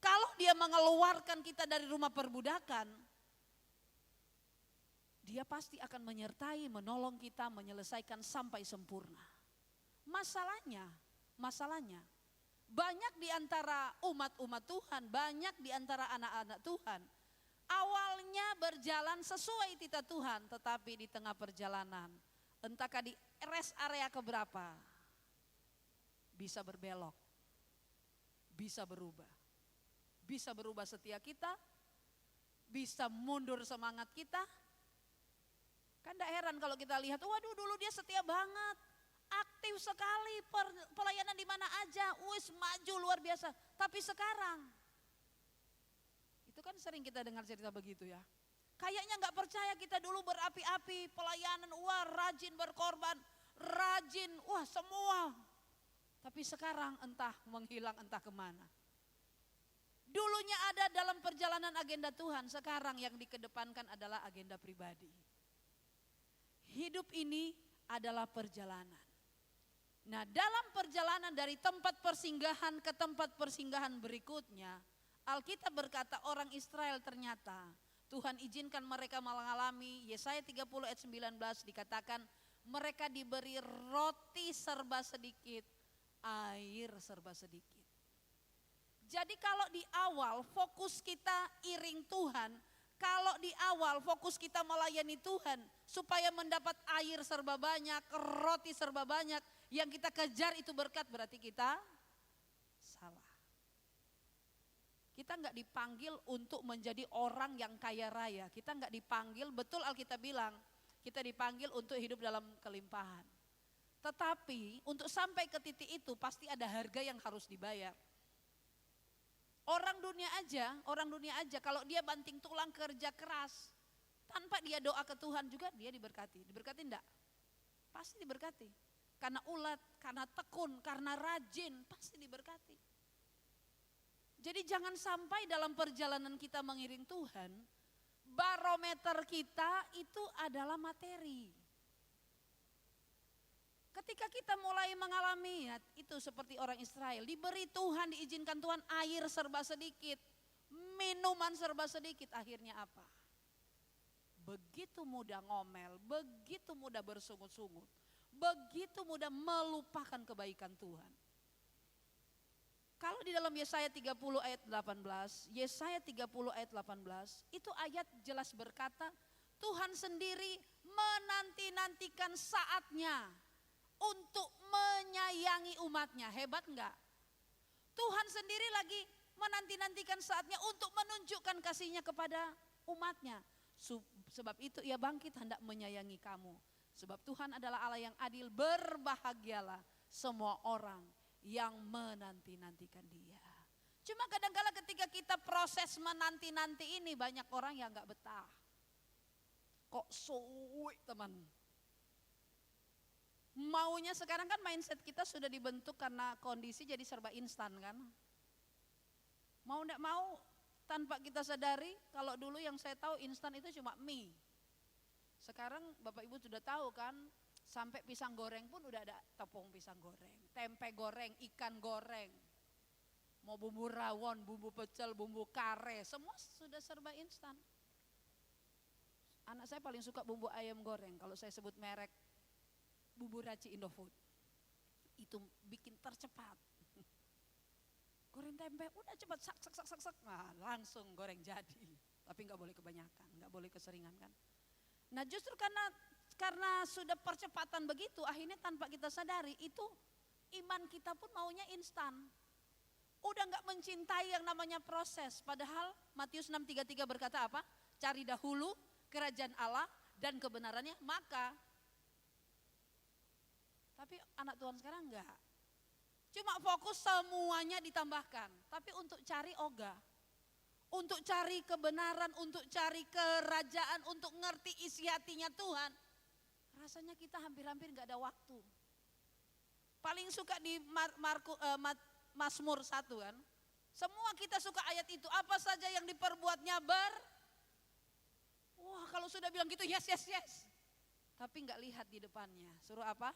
Speaker 2: Kalau dia mengeluarkan kita dari rumah perbudakan, dia pasti akan menyertai, menolong kita, menyelesaikan sampai sempurna. Masalahnya, banyak di antara umat-umat Tuhan, banyak di antara anak-anak Tuhan, awalnya berjalan sesuai titah Tuhan, tetapi di tengah perjalanan, entahkah di rest area keberapa, bisa berbelok, bisa berubah. Bisa berubah setia kita, bisa mundur semangat kita. Kan tidak heran kalau kita lihat, waduh dulu dia setia banget, aktif sekali, pelayanan di mana aja, wis maju luar biasa. Tapi sekarang, itu kan sering kita dengar cerita begitu ya. Kayaknya nggak percaya kita dulu berapi-api, pelayanan, wah rajin berkorban, rajin, wah semua. Tapi sekarang entah menghilang entah kemana. Dulunya ada dalam perjalanan agenda Tuhan, sekarang yang dikedepankan adalah agenda pribadi. Hidup ini adalah perjalanan. Nah dalam perjalanan dari tempat persinggahan ke tempat persinggahan berikutnya, Alkitab berkata orang Israel ternyata Tuhan izinkan mereka mengalami, Yesaya 30 ayat 19 dikatakan mereka diberi roti serba sedikit, air serba sedikit. Jadi kalau di awal fokus kita iring Tuhan, kalau di awal fokus kita melayani Tuhan supaya mendapat air serba banyak, roti serba banyak, yang kita kejar itu berkat, berarti kita salah. Kita enggak dipanggil untuk menjadi orang yang kaya raya, kita enggak dipanggil, betul Alkitab bilang, Kita dipanggil untuk hidup dalam kelimpahan. Tetapi untuk sampai ke titik itu pasti ada harga yang harus dibayar. Orang dunia aja kalau dia banting tulang kerja keras, tanpa dia doa ke Tuhan juga dia diberkati. Diberkati enggak? Pasti diberkati. Karena ulet, karena tekun, karena rajin, pasti diberkati. Jadi jangan sampai dalam perjalanan kita mengiring Tuhan, barometer kita itu adalah materi. Ketika kita mulai mengalami itu seperti orang Israel, diberi Tuhan, diizinkan Tuhan air serba sedikit, minuman serba sedikit, akhirnya apa? Begitu mudah ngomel, begitu mudah bersungut-sungut, begitu mudah melupakan kebaikan Tuhan. Kalau di dalam Yesaya 30 ayat 18, Yesaya 30 ayat 18, itu ayat jelas berkata, Tuhan sendiri menanti-nantikan saatnya untuk menyayangi umatnya. Hebat enggak? Tuhan sendiri lagi menanti-nantikan saatnya untuk menunjukkan kasihnya kepada umatnya. Sebab itu ia bangkit hendak menyayangi kamu. Sebab Tuhan adalah Allah yang adil, berbahagialah semua orang yang menanti-nantikan dia. Cuma kadang-kala ketika kita proses menanti-nanti ini banyak orang yang gak betah. Kok suwi teman. Maunya sekarang kan mindset kita sudah dibentuk karena kondisi jadi serba instan kan. Mau gak mau tanpa kita sadari, kalau dulu yang saya tahu instan itu cuma mie. Sekarang Bapak Ibu sudah tahu kan, sampai pisang goreng pun udah ada tepung pisang goreng, tempe goreng, ikan goreng, mau bumbu rawon, bumbu pecel, bumbu kare, semua sudah serba instan. Anak saya paling suka bumbu ayam goreng, kalau saya sebut merek bumbu Raci Indofood, itu bikin tercepat. Goreng tempe udah cepat sak, nah, langsung goreng jadi, tapi nggak boleh kebanyakan, nggak boleh keseringan kan. Nah justru karena sudah percepatan begitu, akhirnya tanpa kita sadari itu iman kita pun maunya instan. Udah gak mencintai yang namanya proses. Padahal Matius 6:33 berkata apa? Cari dahulu kerajaan Allah dan kebenarannya, maka. Tapi anak Tuhan sekarang enggak. Cuma fokus semuanya ditambahkan. Tapi untuk cari ogah. Untuk cari kebenaran, untuk cari kerajaan, untuk ngerti isi hatinya Tuhan. Rasanya kita hampir-hampir gak ada waktu. Paling suka di Mazmur 1 kan. Semua kita suka ayat itu. Apa saja yang diperbuatnya wah kalau sudah bilang gitu yes. Tapi gak lihat di depannya. Suruh apa?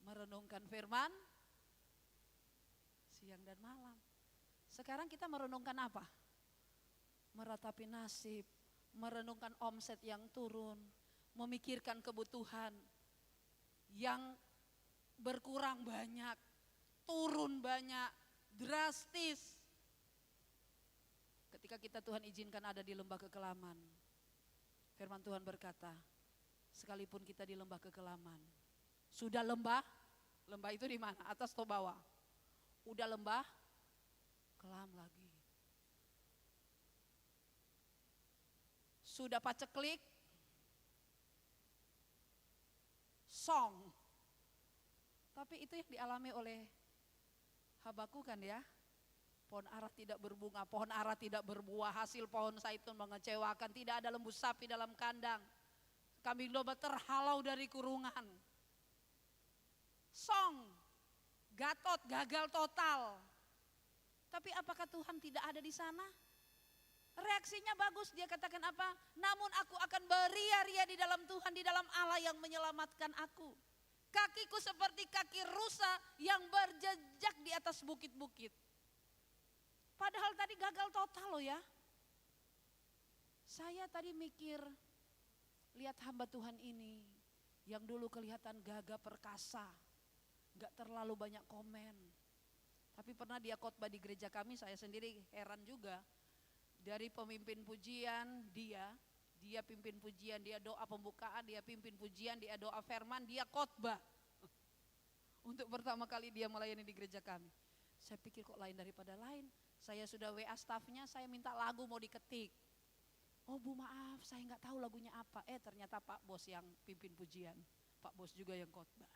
Speaker 2: Merenungkan firman siang dan malam. Sekarang kita merenungkan apa? Meratapi nasib, merenungkan omset yang turun, memikirkan kebutuhan yang berkurang banyak, turun banyak, drastis. Ketika kita Tuhan izinkan ada di lembah kekelaman, firman Tuhan berkata, sekalipun kita di lembah kekelaman, sudah lembah itu di mana? Atas atau bawah? Udah lembah, kelam lagi. Sudah paceklik, song. Tapi itu yang dialami oleh Habakuk kan ya. Pohon ara tidak berbunga, pohon ara tidak berbuah, hasil pohon zaitun mengecewakan, tidak ada lembu sapi dalam kandang. Kambing domba terhalau dari kurungan. Song, Gatot, gagal total. Tapi apakah Tuhan tidak ada di sana? Reaksinya bagus, dia katakan apa? Namun aku akan beria-ria di dalam Tuhan, di dalam Allah yang menyelamatkan aku. Kakiku seperti kaki rusa yang berjejak di atas bukit-bukit. Padahal tadi gagal total loh ya. Saya tadi mikir, lihat hamba Tuhan ini yang dulu kelihatan gagah perkasa, gak terlalu banyak komen. Tapi pernah dia khotbah di gereja kami, saya sendiri heran juga. Dari pemimpin pujian dia pimpin pujian, dia doa pembukaan, dia pimpin pujian, dia doa firman, dia khotbah. Untuk pertama kali dia melayani di gereja kami. Saya pikir kok lain daripada lain. Saya sudah WA staffnya, saya minta lagu mau diketik. Oh Bu maaf saya nggak tahu lagunya apa. Ternyata Pak Bos yang pimpin pujian. Pak Bos juga yang khotbah.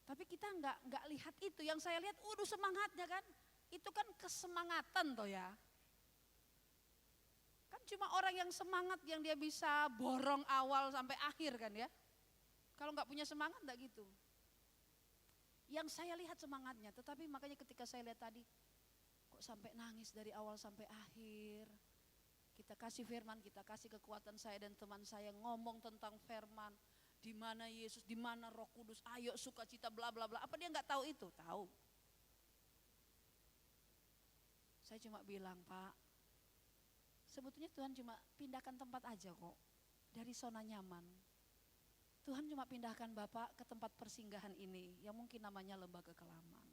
Speaker 2: Tapi kita nggak lihat itu. Yang saya lihat, semangatnya kan. Itu kan kesemangatan toh ya. Kan cuma orang yang semangat yang dia bisa borong awal sampai akhir kan ya. Kalau nggak punya semangat nggak gitu. Yang saya lihat semangatnya, tetapi makanya ketika saya lihat tadi, kok sampai nangis dari awal sampai akhir. Kita kasih firman, kita kasih kekuatan saya dan teman saya ngomong tentang firman. Di mana Yesus, di mana Roh Kudus, ayo sukacita bla bla bla. Apa dia nggak tahu itu? Tahu. Saya cuma bilang, Pak, sebetulnya Tuhan cuma pindahkan tempat aja kok. Dari zona nyaman. Tuhan cuma pindahkan Bapak ke tempat persinggahan ini yang mungkin namanya lembaga kelaman.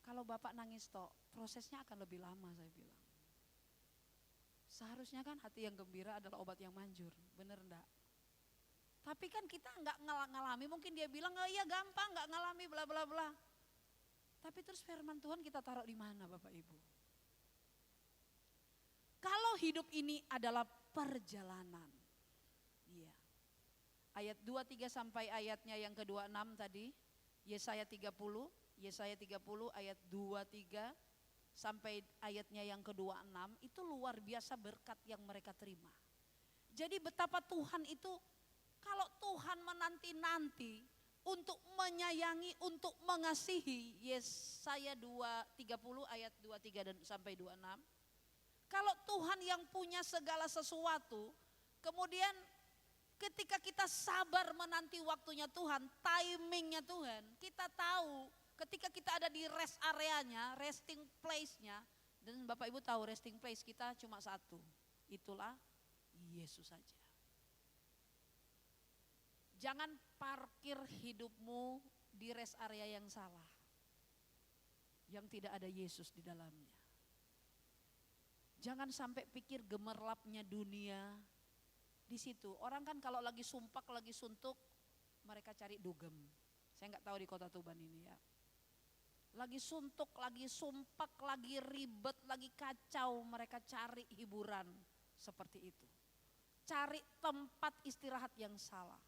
Speaker 2: Kalau Bapak nangis toh, prosesnya akan lebih lama saya bilang. Seharusnya kan hati yang gembira adalah obat yang manjur, bener enggak? Tapi kan kita enggak ngalami, mungkin dia bilang, oh iya gampang enggak ngalami bla bla bla. Tapi terus firman Tuhan kita taruh di mana Bapak Ibu? Kalau hidup ini adalah perjalanan, iya. Ayat 23 sampai ayatnya yang ke-26 tadi, Yesaya 30 ayat 23 sampai ayatnya yang ke-26 itu luar biasa berkat yang mereka terima. Jadi betapa Tuhan itu, kalau Tuhan menanti-nanti untuk menyayangi, untuk mengasihi, Yesaya 30 ayat 23 dan sampai 26. Kalau Tuhan yang punya segala sesuatu, kemudian ketika kita sabar menanti waktunya Tuhan, timingnya Tuhan, kita tahu ketika kita ada di rest areanya, resting place-nya, dan Bapak Ibu tahu resting place kita cuma satu, itulah Yesus saja. Jangan parkir hidupmu di rest area yang salah, yang tidak ada Yesus di dalamnya. Jangan sampai pikir gemerlapnya dunia di situ. Orang kan kalau lagi sumpak, lagi suntuk, mereka cari dugem. Saya nggak tahu di Kota Tuban ini ya. Lagi suntuk, lagi sumpak, lagi ribet, lagi kacau, mereka cari hiburan seperti itu. Cari tempat istirahat yang salah.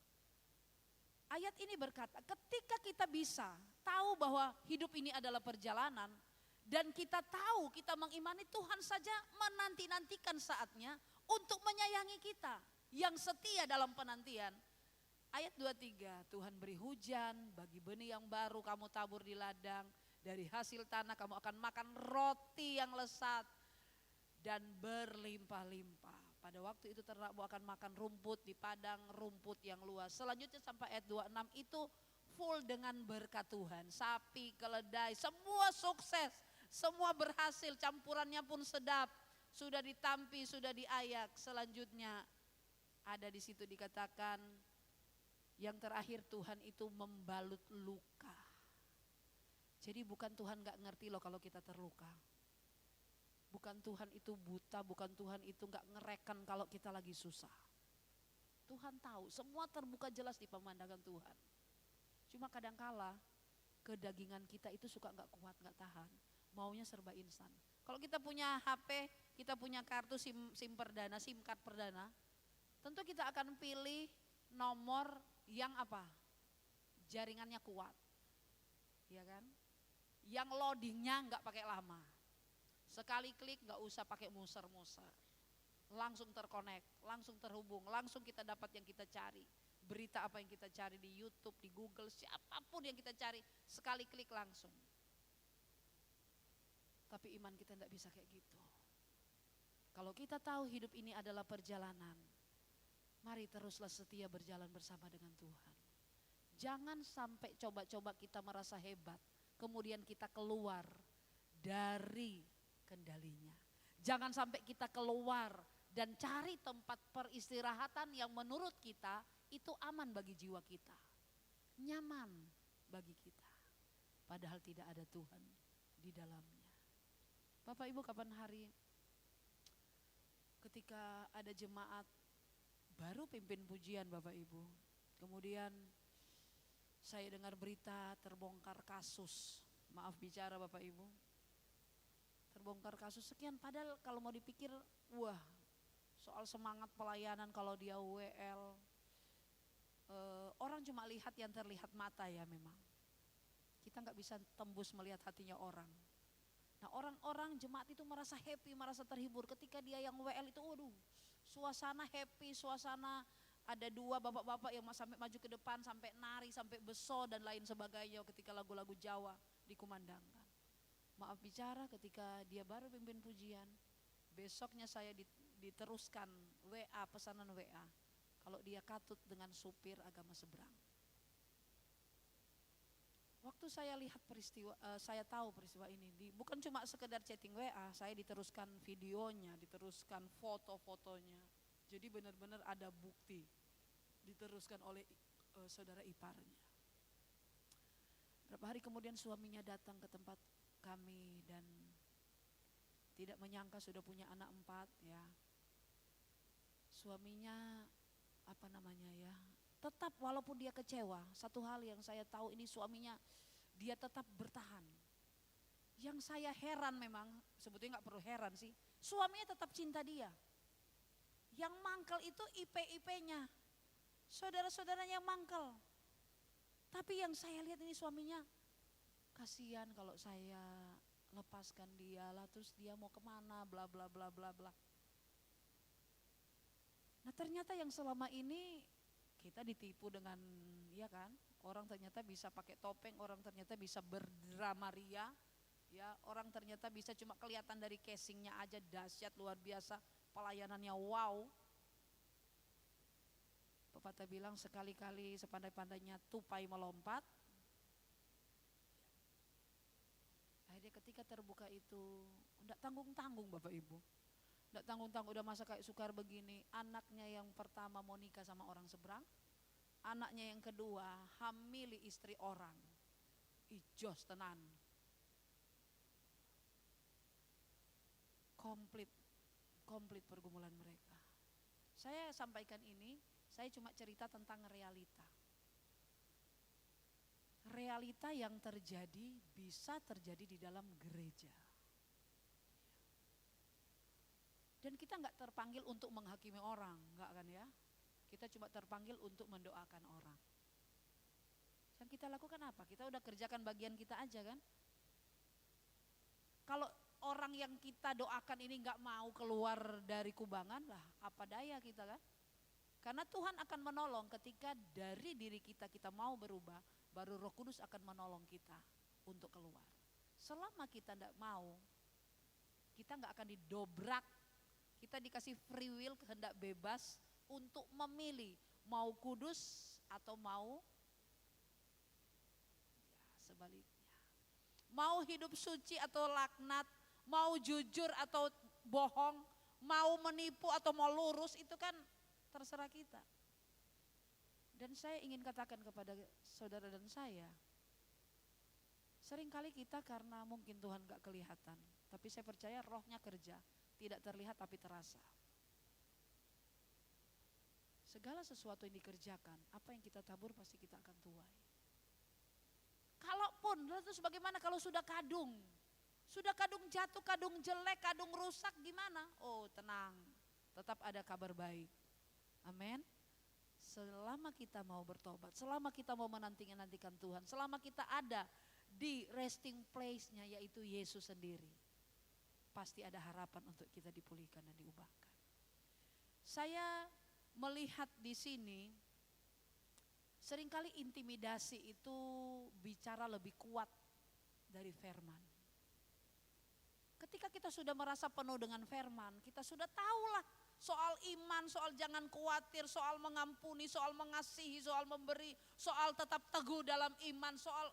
Speaker 2: Ayat ini berkata, ketika kita bisa tahu bahwa hidup ini adalah perjalanan, dan kita tahu, kita mengimani Tuhan saja menanti-nantikan saatnya untuk menyayangi kita yang setia dalam penantian. Ayat 23, Tuhan beri hujan bagi benih yang baru kamu tabur di ladang. Dari hasil tanah kamu akan makan roti yang lesat dan berlimpah-limpah. Pada waktu itu ternakmu akan makan rumput di padang rumput yang luas. Selanjutnya sampai ayat 26 itu full dengan berkat Tuhan. Sapi, keledai, semua sukses, semua berhasil, campurannya pun sedap. Sudah ditampi, sudah diayak. Selanjutnya ada di situ dikatakan yang terakhir Tuhan itu membalut luka. Jadi bukan Tuhan gak ngerti loh kalau kita terluka. Bukan Tuhan itu buta, bukan Tuhan itu gak ngereken kalau kita lagi susah. Tuhan tahu, semua terbuka jelas di pemandangan Tuhan. Cuma kadangkala kedagingan kita itu suka gak kuat, gak tahan. Maunya serba instan. Kalau kita punya HP, kita punya kartu SIM perdana, SIM card perdana, tentu kita akan pilih nomor yang apa? Jaringannya kuat. Ya kan? Yang loadingnya enggak pakai lama. Sekali klik enggak usah pakai muser-muser. Langsung terkonek, langsung terhubung, langsung kita dapat yang kita cari. Berita apa yang kita cari di YouTube, di Google, siapapun yang kita cari, sekali klik langsung. Tapi iman kita enggak bisa kayak gitu. Kalau kita tahu hidup ini adalah perjalanan, mari teruslah setia berjalan bersama dengan Tuhan. Jangan sampai coba-coba kita merasa hebat, kemudian kita keluar dari kendalinya. Jangan sampai kita keluar dan cari tempat peristirahatan yang menurut kita itu aman bagi jiwa kita, nyaman bagi kita. Padahal tidak ada Tuhan di dalamnya. Bapak Ibu, kapan hari ketika ada jemaat baru pimpin pujian Bapak Ibu, kemudian saya dengar berita terbongkar kasus, maaf bicara Bapak Ibu, terbongkar kasus sekian. Padahal kalau mau dipikir, wah soal semangat pelayanan kalau dia WL, orang cuma lihat yang terlihat mata ya memang. Kita nggak bisa tembus melihat hatinya orang. Nah orang-orang jemaat itu merasa happy, merasa terhibur ketika dia yang WL itu, waduh suasana happy, suasana ada dua bapak-bapak yang sampai maju ke depan, sampai nari, sampai beso dan lain sebagainya ketika lagu-lagu Jawa dikumandangkan. Maaf bicara ketika dia baru pimpin pujian, besoknya saya diteruskan WA, pesanan WA, kalau dia katut dengan supir agama seberang. Waktu saya lihat peristiwa, saya tahu peristiwa ini, bukan cuma sekedar chatting WA, saya diteruskan videonya, diteruskan foto-fotonya. Jadi benar-benar ada bukti, diteruskan oleh saudara iparnya. Berapa hari kemudian suaminya datang ke tempat kami dan tidak menyangka sudah punya anak 4 ya. Suaminya tetap walaupun dia kecewa, satu hal yang saya tahu ini suaminya, dia tetap bertahan. Yang saya heran memang, sebetulnya gak perlu heran sih, suaminya tetap cinta dia. Yang mangkel itu IP-nya, saudara-saudaranya mangkel. Tapi yang saya lihat ini suaminya, kasihan kalau saya lepaskan dia lah, terus dia mau kemana, bla bla bla bla bla. Nah ternyata yang selama ini kita ditipu dengan, ya kan, orang ternyata bisa pakai topeng, orang ternyata bisa berdrama ria, ya, orang ternyata bisa cuma kelihatan dari casingnya aja dahsyat luar biasa, pelayanannya wow. Pepatah bilang sekali-kali sepandai-pandainya tupai melompat. Akhirnya ketika terbuka itu, enggak tanggung-tanggung Bapak Ibu. Enggak tanggung-tanggung, udah masa kayak Sukar begini, anaknya yang pertama mau nikah sama orang seberang, anaknya yang kedua hamili istri orang. Ijos tenan. Komplit pergumulan mereka. Saya sampaikan ini, saya cuma cerita tentang realita. Realita yang terjadi bisa terjadi di dalam gereja. Dan kita nggak terpanggil untuk menghakimi orang, nggak kan ya? Kita cuma terpanggil untuk mendoakan orang. Yang kita lakukan apa? Kita udah kerjakan bagian kita aja kan? Kalau orang yang kita doakan ini nggak mau keluar dari kubangan lah, apa daya kita kan? Karena Tuhan akan menolong ketika dari diri kita mau berubah, baru Roh Kudus akan menolong kita untuk keluar. Selama kita tidak mau, kita nggak akan didobrak. Kita dikasih free will, kehendak bebas untuk memilih mau kudus atau mau ya, sebaliknya. Mau hidup suci atau laknat, mau jujur atau bohong, mau menipu atau mau lurus, itu kan terserah kita. Dan saya ingin katakan kepada saudara dan saya, seringkali kita karena mungkin Tuhan gak kelihatan, tapi saya percaya rohnya kerja, tidak terlihat tapi terasa. Segala sesuatu yang dikerjakan, apa yang kita tabur pasti kita akan tuai. Kalaupun, terus bagaimana kalau sudah kadung? Sudah kadung jatuh, kadung jelek, kadung rusak gimana? Oh tenang, tetap ada kabar baik. Amin. Selama kita mau bertobat, selama kita mau menantikan Tuhan, selama kita ada di resting place-nya yaitu Yesus sendiri, pasti ada harapan untuk kita dipulihkan dan diubahkan. Saya melihat di sini, seringkali intimidasi itu bicara lebih kuat dari firman. Ketika kita sudah merasa penuh dengan firman, kita sudah tahulah soal iman, soal jangan khawatir, soal mengampuni, soal mengasihi, soal memberi, soal tetap teguh dalam iman, soal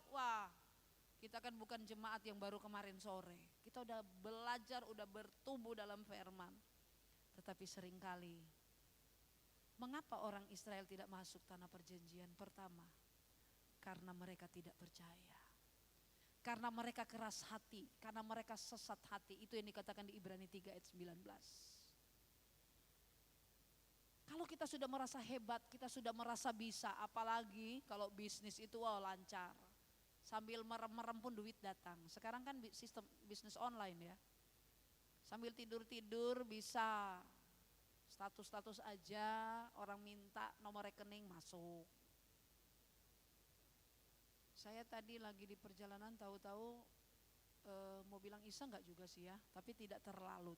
Speaker 2: kita kan bukan jemaat yang baru kemarin sore. Kita udah belajar, udah bertumbuh dalam firman. Tetapi seringkali, mengapa orang Israel tidak masuk tanah perjanjian? Pertama, karena mereka tidak percaya. Karena mereka keras hati, karena mereka sesat hati. Itu yang dikatakan di Ibrani 3 ayat 19. Kalau kita sudah merasa hebat, kita sudah merasa bisa, apalagi kalau bisnis itu lancar. Sambil merem-merem pun duit datang. Sekarang kan sistem bisnis online ya. Sambil tidur-tidur bisa status-status aja, orang minta nomor rekening masuk. Saya tadi lagi di perjalanan tahu-tahu mau bilang iseng enggak juga sih ya, tapi tidak terlalu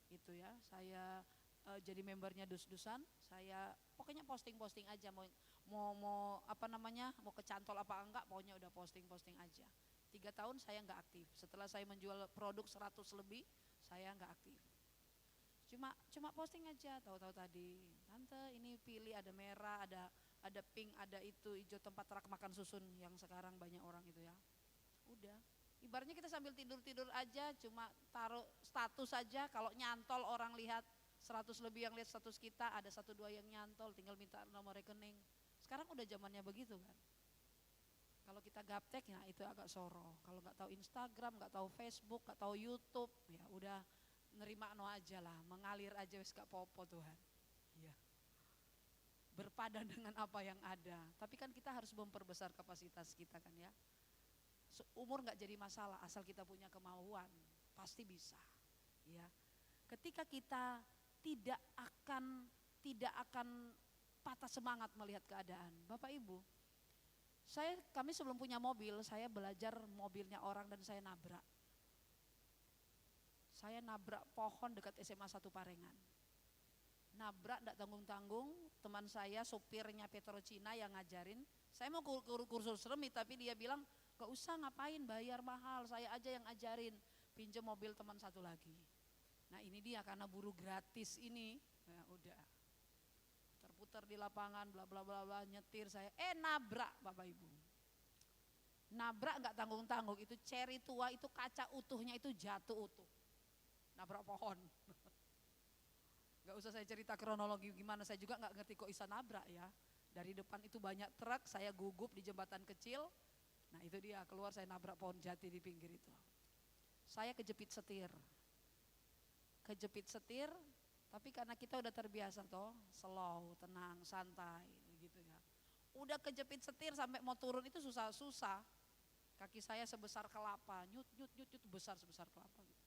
Speaker 2: itu ya. Saya jadi membernya dus-dusan, saya pokoknya posting-posting aja mau apa namanya, mau kecantol apa enggak, pokoknya udah posting-posting aja. 3 tahun saya enggak aktif. Setelah saya menjual produk 100 lebih, saya enggak aktif. Cuma posting aja, tahu-tahu tadi, tante ini pilih ada merah, ada pink, ada itu hijau, tempat rak makan susun yang sekarang banyak orang itu ya. Udah, ibaratnya kita sambil tidur-tidur aja, cuma taruh status aja, kalau nyantol orang lihat 100 lebih yang lihat status kita, ada 1-2 yang nyantol, tinggal minta nomor rekening. Sekarang udah zamannya begitu kan. Kalau kita gaptek, nah itu agak soro. Kalau nggak tahu Instagram, nggak tahu Facebook, nggak tahu YouTube, ya udah nerima no aja lah, mengalir aja wis gak popo Tuhan. Iya. Berpadan dengan apa yang ada. Tapi kan kita harus memperbesar kapasitas kita kan ya. Umur nggak jadi masalah, asal kita punya kemauan, pasti bisa. Ya. Ketika kita tidak akan patah semangat melihat keadaan. Bapak Ibu, kami sebelum punya mobil, saya belajar mobilnya orang dan saya nabrak. Saya nabrak pohon dekat SMA 1 Parengan. Nabrak enggak tanggung-tanggung, teman saya sopirnya Petrocina yang ngajarin. Saya mau kursus remit tapi dia bilang, "Gak usah, ngapain bayar mahal, saya aja yang ajarin." Pinjam mobil teman satu lagi. Nah ini dia karena buru gratis ini, ya udah. Terputar di lapangan bla bla bla bla, nyetir saya nabrak Bapak Ibu. Nabrak enggak tanggung-tanggung, itu cherry tua, itu kaca utuhnya itu jatuh utuh. Nabrak pohon. Gak usah saya cerita kronologi gimana, saya juga gak ngerti kok bisa nabrak ya. Dari depan itu banyak truk, saya gugup di jembatan kecil. Nah itu dia, keluar saya nabrak pohon jati di pinggir itu. Saya kejepit setir, tapi karena kita udah terbiasa toh, slow, tenang, santai gitu ya. Udah kejepit setir sampai mau turun itu susah-susah. Kaki saya sebesar kelapa, nyut besar sebesar kelapa gitu.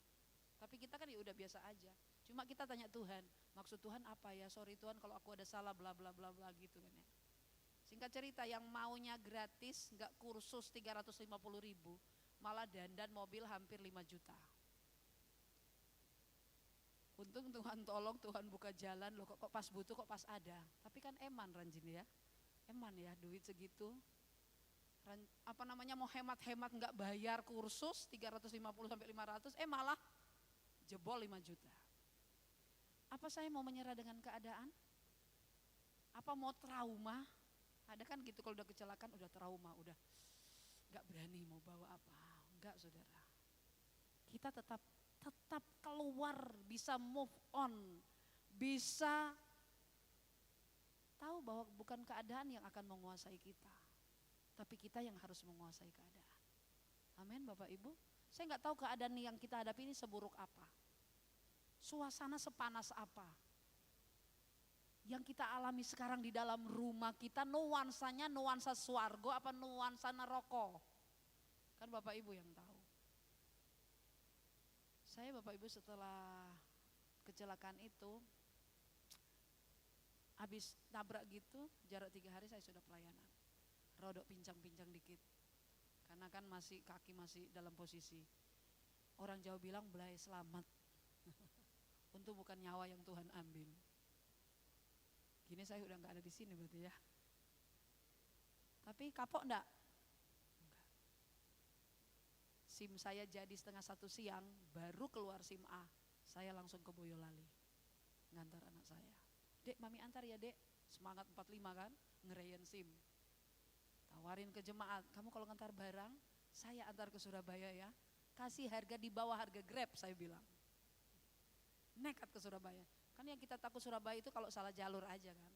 Speaker 2: Tapi kita kan ya udah biasa aja. Cuma kita tanya Tuhan, maksud Tuhan apa ya? Sorry Tuhan kalau aku ada salah bla bla bla bla gitu kan ya. Singkat cerita, yang maunya gratis, enggak kursus 350.000, malah dandan mobil hampir 5 juta. Untung Tuhan tolong, Tuhan buka jalan, loh kok pas butuh kok pas ada. Tapi kan eman Ranjin ya. Eman ya duit segitu. Apa namanya mau hemat-hemat enggak bayar kursus 350 sampai 500, malah jebol 5 juta. Apa saya mau menyerah dengan keadaan? Apa mau trauma? Ada kan gitu kalau udah kecelakaan udah trauma, udah gak berani mau bawa apa. Enggak saudara. Kita tetap keluar, bisa move on, bisa tahu bahwa bukan keadaan yang akan menguasai kita. Tapi kita yang harus menguasai keadaan. Amin Bapak Ibu. Saya gak tahu keadaan yang kita hadapi ini seburuk apa. Suasana sepanas apa. Yang kita alami sekarang di dalam rumah kita, nuansanya nuansa swargo apa nuansa neraka. Kan Bapak Ibu yang tahu. Saya Bapak Ibu setelah kecelakaan itu, habis nabrak gitu, jarak 3 hari saya sudah pelayanan. Rodok pincang-pincang dikit. Karena kan kaki masih dalam posisi. Orang Jawa bilang belai selamat. Untung bukan nyawa yang Tuhan ambil. Gini saya udah gak ada di sini berarti ya. Tapi kapok enggak? Enggak. SIM saya jadi 12:30 siang, baru keluar SIM A. Saya langsung ke Boyolali. Ngantar anak saya. Dek, mami antar ya dek. Semangat 45 kan, ngerayain SIM. Tawarin ke jemaat, kamu kalau ngantar barang, saya antar ke Surabaya ya. Kasih harga di bawah harga Grab, saya bilang. Nekat ke Surabaya. Kan yang kita takut Surabaya itu kalau salah jalur aja kan.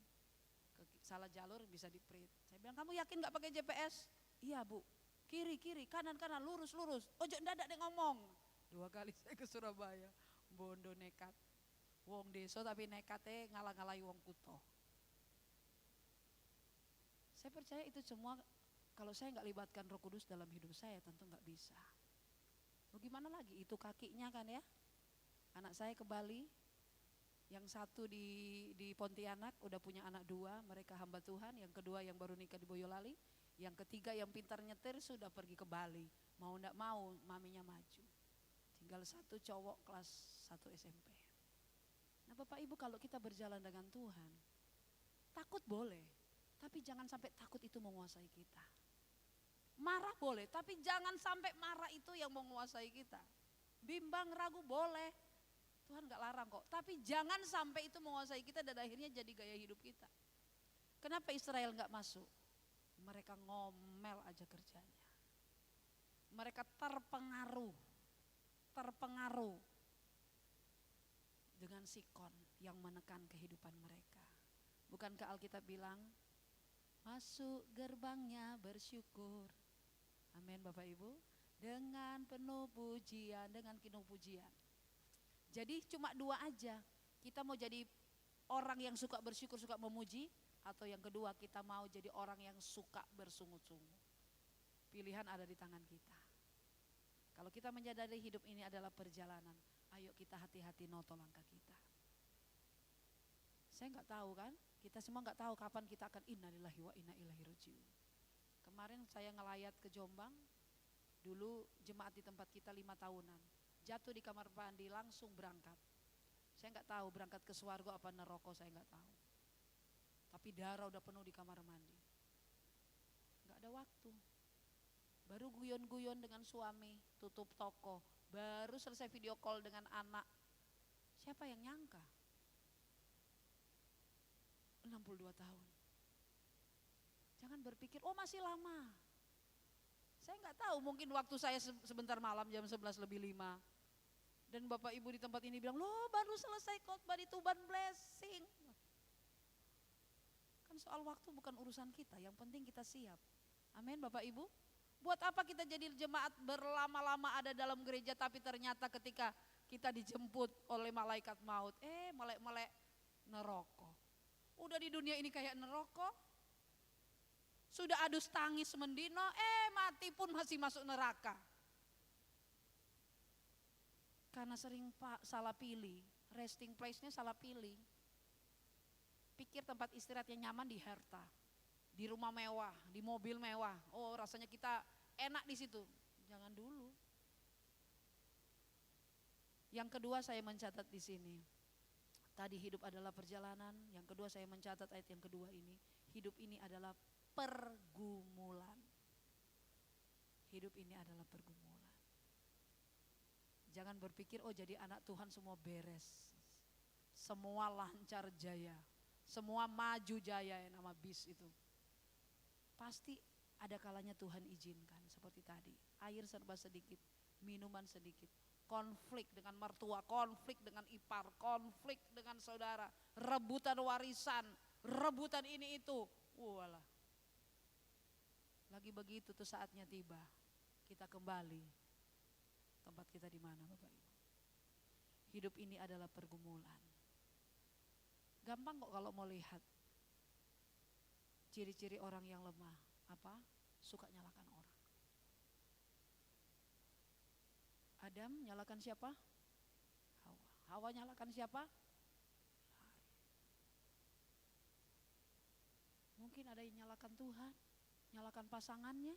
Speaker 2: Salah jalur bisa di-print. Saya bilang, kamu yakin gak pakai GPS? Iya Bu, kiri, kanan, lurus. Ojo ndadak dek ngomong. 2 kali saya ke Surabaya, bondo nekat. Wong deso tapi nekatnya ngalah-ngalahi wong kuto. Saya percaya itu semua kalau saya gak libatkan Roh Kudus dalam hidup saya tentu gak bisa. Bagaimana lagi, itu kakinya kan ya. Anak saya ke Bali, yang satu di Pontianak udah punya anak 2, mereka hamba Tuhan. Yang kedua yang baru nikah di Boyolali. Yang ketiga yang pintar nyetir sudah pergi ke Bali. Mau ndak mau maminya maju. Tinggal satu cowok kelas 1 SMP. Nah Bapak Ibu, kalau kita berjalan dengan Tuhan, takut boleh, tapi jangan sampai takut itu menguasai kita. Marah boleh, tapi jangan sampai marah itu yang menguasai kita. Bimbang, ragu boleh, Tuhan gak larang kok, tapi jangan sampai itu menguasai kita dan akhirnya jadi gaya hidup kita. Kenapa Israel gak masuk? Mereka ngomel aja kerjanya. Mereka terpengaruh dengan Sikon yang menekan kehidupan mereka. Bukankah Alkitab bilang, masuk gerbangnya bersyukur. Amin Bapak Ibu. Dengan penuh pujian, dengan penuh pujian. Jadi cuma 2 aja. Kita mau jadi orang yang suka bersyukur, suka memuji. Atau yang kedua kita mau jadi orang yang suka bersungut-sungut. Pilihan ada di tangan kita. Kalau kita menyadari hidup ini adalah perjalanan, ayo kita hati-hati noto langkah kita. Saya nggak tahu kan, kita semua nggak tahu kapan kita akan innalillahi wa inna ilaihi rajiun. Kemarin saya ngelayat ke Jombang, dulu jemaat di tempat kita 5 tahunan, jatuh di kamar mandi langsung berangkat. Saya nggak tahu berangkat ke swarga apa neraka, saya nggak tahu. Tapi darah udah penuh di kamar mandi, nggak ada waktu. Baru guyon-guyon dengan suami, tutup toko, baru selesai video call dengan anak. Siapa yang nyangka? 62 tahun. Jangan berpikir, oh masih lama. Saya nggak tahu, mungkin waktu saya sebentar malam jam 11:05. Dan Bapak Ibu di tempat ini bilang, loh baru selesai khotbah di Tuban Blessing. Kan soal waktu bukan urusan kita, yang penting kita siap. Amin Bapak Ibu. Buat apa kita jadi jemaat berlama-lama ada dalam gereja, tapi ternyata ketika kita dijemput oleh malaikat maut, melek-melek neraka. Udah di dunia ini kayak neraka, sudah adus tangis mendino, mati pun masih masuk neraka. Karena sering salah pilih, resting place-nya salah pilih. Pikir tempat istirahat yang nyaman di harta, di rumah mewah, di mobil mewah. Oh rasanya kita enak di situ. Jangan dulu. Yang kedua saya mencatat di sini. Tadi hidup adalah perjalanan. Yang kedua saya mencatat ayat yang kedua ini. Hidup ini adalah pergumulan. Hidup ini adalah pergumulan. Jangan berpikir oh jadi anak Tuhan semua beres. Semua lancar jaya. Semua maju jaya yang nama bis itu. Pasti ada kalanya Tuhan izinkan seperti tadi. Air serba sedikit, minuman sedikit. Konflik dengan mertua, konflik dengan ipar, konflik dengan saudara. Rebutan warisan, rebutan ini itu. Walah. Lagi begitu tuh saatnya tiba. Kita kembali. Tempat kita di mana Bapak Ibu? Hidup ini adalah pergumulan. Gampang kok kalau mau lihat. Ciri-ciri orang yang lemah. Apa? Suka nyalakan orang. Adam nyalakan siapa? Hawa. Hawa nyalakan siapa? Mungkin ada yang nyalakan Tuhan, nyalakan pasangannya,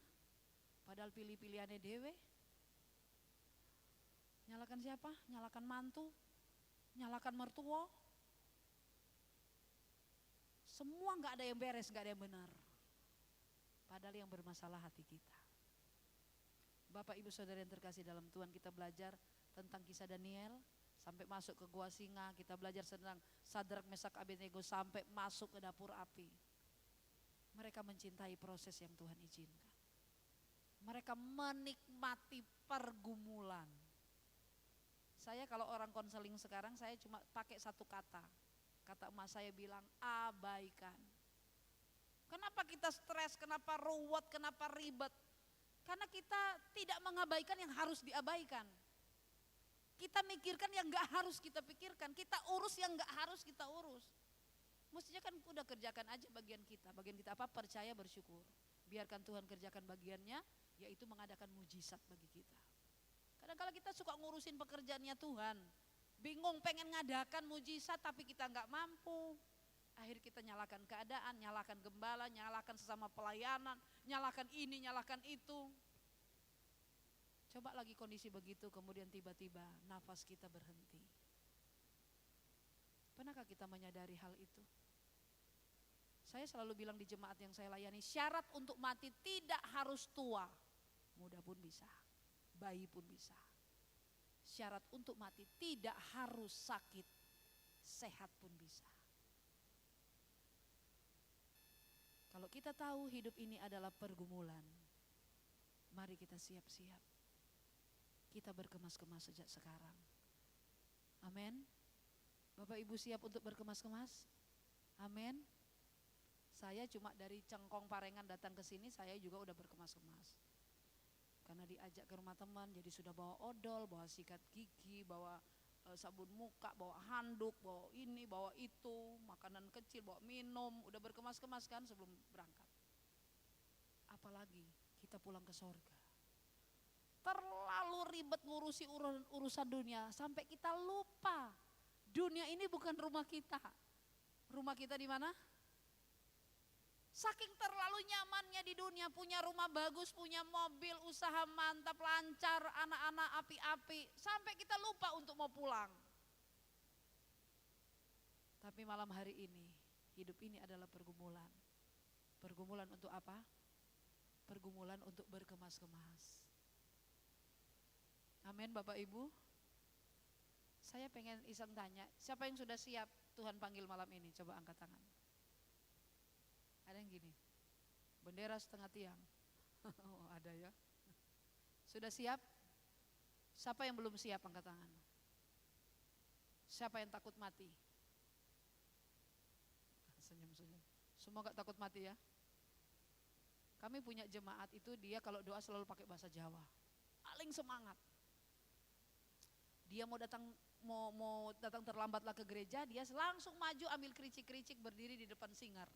Speaker 2: padahal pilih-pilihannya dewe. Nyalakan siapa? Nyalakan mantu, nyalakan mertua. Semua nggak ada yang beres, nggak ada yang benar. Padahal yang bermasalah hati kita. Bapak Ibu Saudara yang terkasih dalam Tuhan, kita belajar tentang kisah Daniel sampai masuk ke gua singa, kita belajar tentang Sadrak, Mesak, Abednego sampai masuk ke dapur api. Mereka mencintai proses yang Tuhan izinkan. Mereka menikmati pergumulan. Saya kalau orang konseling sekarang saya cuma pakai satu kata. Kata emak saya bilang abaikan. Kenapa kita stres, kenapa ruwet, kenapa ribet? Karena kita tidak mengabaikan yang harus diabaikan. Kita mikirkan yang gak harus kita pikirkan, kita urus yang gak harus kita urus. Mestinya kan udah kerjakan aja bagian kita. Bagian kita apa? Percaya, bersyukur. Biarkan Tuhan kerjakan bagiannya, yaitu mengadakan mujizat bagi kita. Kadang-kadang kita suka ngurusin pekerjaannya Tuhan. bingung pengen ngadakan mujizat tapi kita nggak mampu. Akhir kita nyalakan keadaan, nyalakan gembala, nyalakan sesama pelayanan, nyalakan ini, nyalakan itu. Coba lagi kondisi begitu, kemudian tiba-tiba nafas kita berhenti. Pernahkah kita menyadari hal itu? Saya selalu bilang di jemaat yang saya layani, syarat untuk mati tidak harus tua. Muda pun bisa, bayi pun bisa. Syarat untuk mati tidak harus sakit, sehat pun bisa. Kalau kita tahu hidup ini adalah pergumulan, mari kita siap-siap. Kita berkemas-kemas sejak sekarang. Amin. Bapak Ibu siap untuk berkemas-kemas? Amin. Saya cuma dari Cengkong Parengan datang ke sini, saya juga udah berkemas-kemas. Karena diajak ke rumah teman, jadi sudah bawa odol, bawa sikat gigi, bawa sabun muka, bawa handuk, bawa ini, bawa itu, makanan kecil, bawa minum, udah berkemas-kemas kan sebelum berangkat. Apalagi kita pulang ke sorga. Terlalu ribet ngurusi urusan dunia sampai kita lupa dunia ini bukan rumah kita. Rumah kita di mana? Saking terlalu nyamannya di dunia, punya rumah bagus, punya mobil, usaha mantap, lancar, anak-anak api-api, sampai kita lupa untuk mau pulang. Tapi malam hari ini, hidup ini adalah pergumulan. Pergumulan untuk apa? Pergumulan untuk berkemas-kemas. Amin Bapak Ibu. Saya pengen iseng tanya, siapa yang sudah siap Tuhan panggil malam ini? Coba angkat tangan. Ada yang gini, bendera setengah tiang. Oh ada ya. Sudah siap? Siapa yang belum siap angkat tangan? Siapa yang takut mati? Senyum-senyum. Semua gak takut mati ya? Kami punya jemaat itu dia kalau doa selalu pakai bahasa Jawa. Paling semangat. Dia mau datang terlambatlah ke gereja, dia langsung maju ambil kericik-kericik berdiri di depan singar.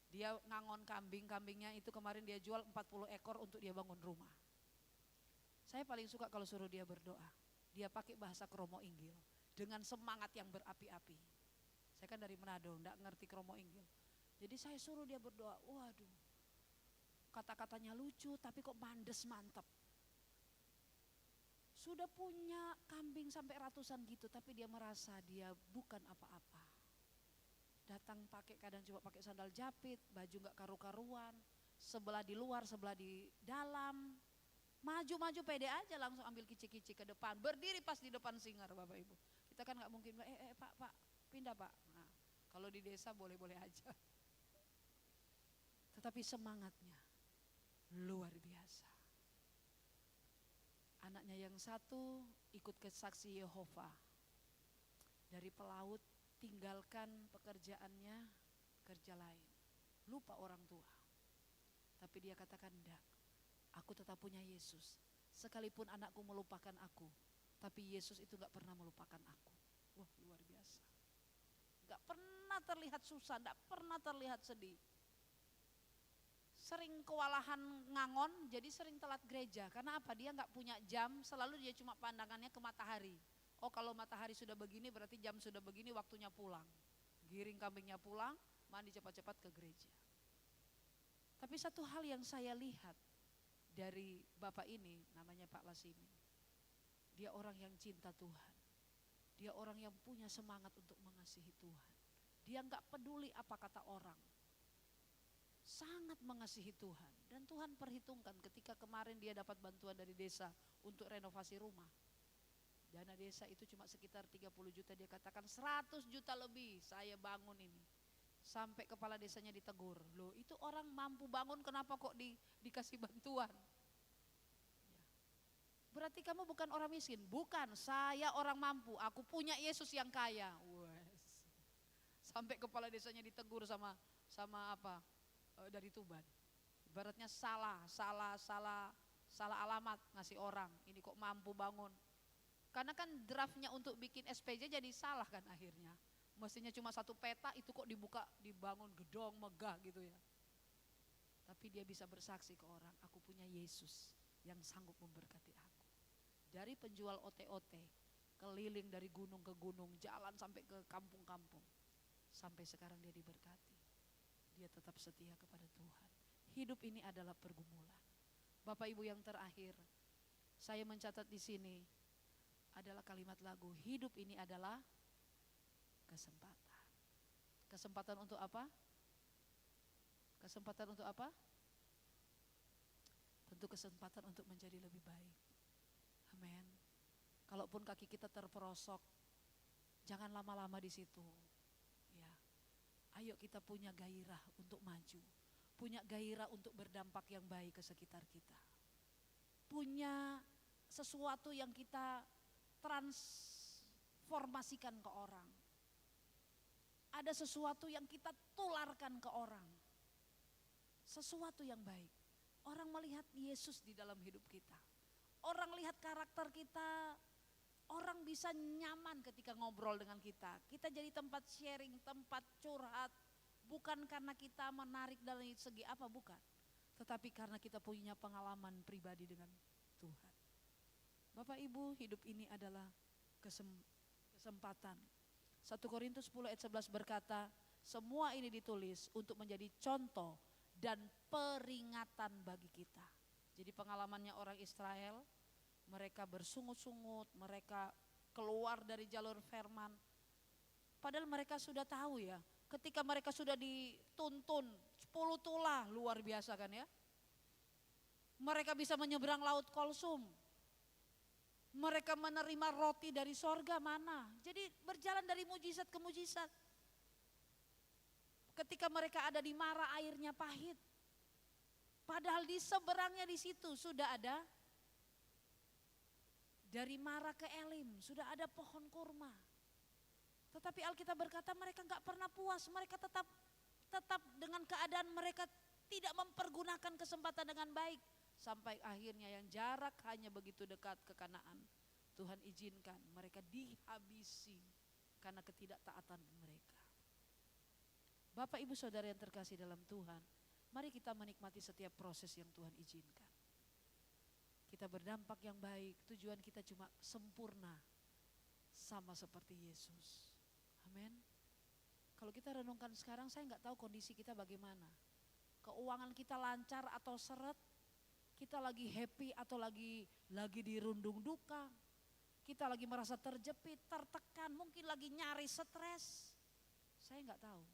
Speaker 2: Dia ngangon kambing-kambingnya itu kemarin dia jual 40 ekor untuk dia bangun rumah. Saya paling suka kalau suruh dia berdoa. Dia pakai bahasa Kromo Inggil dengan semangat yang berapi-api. Saya kan dari Manado, enggak ngerti Kromo Inggil. Jadi saya suruh dia berdoa, waduh kata-katanya lucu tapi kok mandes mantap. Sudah punya kambing sampai ratusan gitu tapi dia merasa dia bukan apa-apa. Datang kadang coba pakai sandal jepit, baju gak karu-karuan, sebelah di luar, sebelah di dalam. Maju-maju pede aja langsung ambil kicik-kicik ke depan, berdiri pas di depan singar Bapak Ibu. Kita kan gak mungkin, pak, pindah pak. Nah, kalau di desa boleh-boleh aja. Tetapi semangatnya luar biasa. Anaknya yang satu ikut ke saksi Yehova. Dari pelaut tinggalkan pekerjaannya, kerja lain. Lupa orang tua. Tapi dia katakan enggak, aku tetap punya Yesus. Sekalipun anakku melupakan aku, tapi Yesus itu gak pernah melupakan aku. Wah luar biasa. Gak pernah terlihat susah, gak pernah terlihat sedih. Sering kewalahan ngangon, jadi sering telat gereja. Karena apa? Dia gak punya jam, selalu dia cuma pandangannya ke matahari. Oh kalau matahari sudah begini berarti jam sudah begini waktunya pulang. Giring kambingnya pulang, mandi cepat-cepat ke gereja. Tapi satu hal yang saya lihat dari bapak ini namanya Pak Lasimi. Dia orang yang cinta Tuhan. Dia orang yang punya semangat untuk mengasihi Tuhan. Dia gak peduli apa kata orang. Sangat mengasihi Tuhan. Dan Tuhan perhitungkan ketika kemarin dia dapat bantuan dari desa untuk renovasi rumah. Dana desa itu cuma sekitar 30 juta, dia katakan 100 juta lebih saya bangun ini. Sampai kepala desanya ditegur, loh itu orang mampu bangun kenapa kok dikasih bantuan? Ya. Berarti kamu bukan orang miskin? Bukan, saya orang mampu, aku punya Yesus yang kaya. Wes. Sampai kepala desanya ditegur sama apa dari Tuban. Ibaratnya salah alamat ngasih orang, ini kok mampu bangun. Karena kan draftnya untuk bikin SPJ jadi salah kan akhirnya. Mestinya cuma satu peta itu kok dibangun gedong megah gitu ya. Tapi dia bisa bersaksi ke orang, aku punya Yesus yang sanggup memberkati aku. Dari penjual OT-OT keliling dari gunung ke gunung, jalan sampai ke kampung-kampung. Sampai sekarang dia diberkati. Dia tetap setia kepada Tuhan. Hidup ini adalah pergumulan. Bapak Ibu yang terakhir, saya mencatat di sini adalah kalimat lagu, hidup ini adalah kesempatan. Kesempatan untuk apa? Kesempatan untuk apa? Tentu kesempatan untuk menjadi lebih baik. Amin. Kalaupun kaki kita terperosok, jangan lama-lama di situ. Ya. Ayo kita punya gairah untuk maju. Punya gairah untuk berdampak yang baik ke sekitar kita. Punya sesuatu yang kita transformasikan ke orang. Ada sesuatu yang kita tularkan ke orang. Sesuatu yang baik. Orang melihat Yesus di dalam hidup kita. Orang lihat karakter kita. Orang bisa nyaman ketika ngobrol dengan kita. Kita jadi tempat sharing, tempat curhat. Bukan karena kita menarik dari segi apa, bukan. Tetapi karena kita punya pengalaman pribadi dengan Tuhan. Bapak Ibu, hidup ini adalah kesempatan. 1 Korintus 10 ayat 11 berkata, semua ini ditulis untuk menjadi contoh dan peringatan bagi kita. Jadi pengalamannya orang Israel, mereka bersungut-sungut, mereka keluar dari jalur firman. Padahal mereka sudah tahu ya, ketika mereka sudah dituntun 10 tulah, luar biasa kan ya. Mereka bisa menyeberang laut Kolsum. Mereka menerima roti dari sorga, mana. Jadi berjalan dari mujizat ke mujizat. Ketika mereka ada di Mara, airnya pahit. Padahal di seberangnya di situ sudah ada, dari Mara ke Elim sudah ada pohon kurma. Tetapi Alkitab berkata mereka gak pernah puas, mereka tetap dengan keadaan mereka tidak mempergunakan kesempatan dengan baik. Sampai akhirnya yang jarak hanya begitu dekat ke Kanaan, Tuhan izinkan mereka dihabisi karena ketidaktaatan mereka. Bapak Ibu Saudara yang terkasih dalam Tuhan, mari kita menikmati setiap proses yang Tuhan izinkan. Kita berdampak yang baik, tujuan kita cuma sempurna sama seperti Yesus. Amin. Kalau kita renungkan sekarang, saya nggak tahu kondisi kita bagaimana. Keuangan kita lancar atau seret, kita lagi happy atau lagi dirundung duka. Kita lagi merasa terjepit, tertekan, mungkin lagi nyari stres. Saya nggak tahu.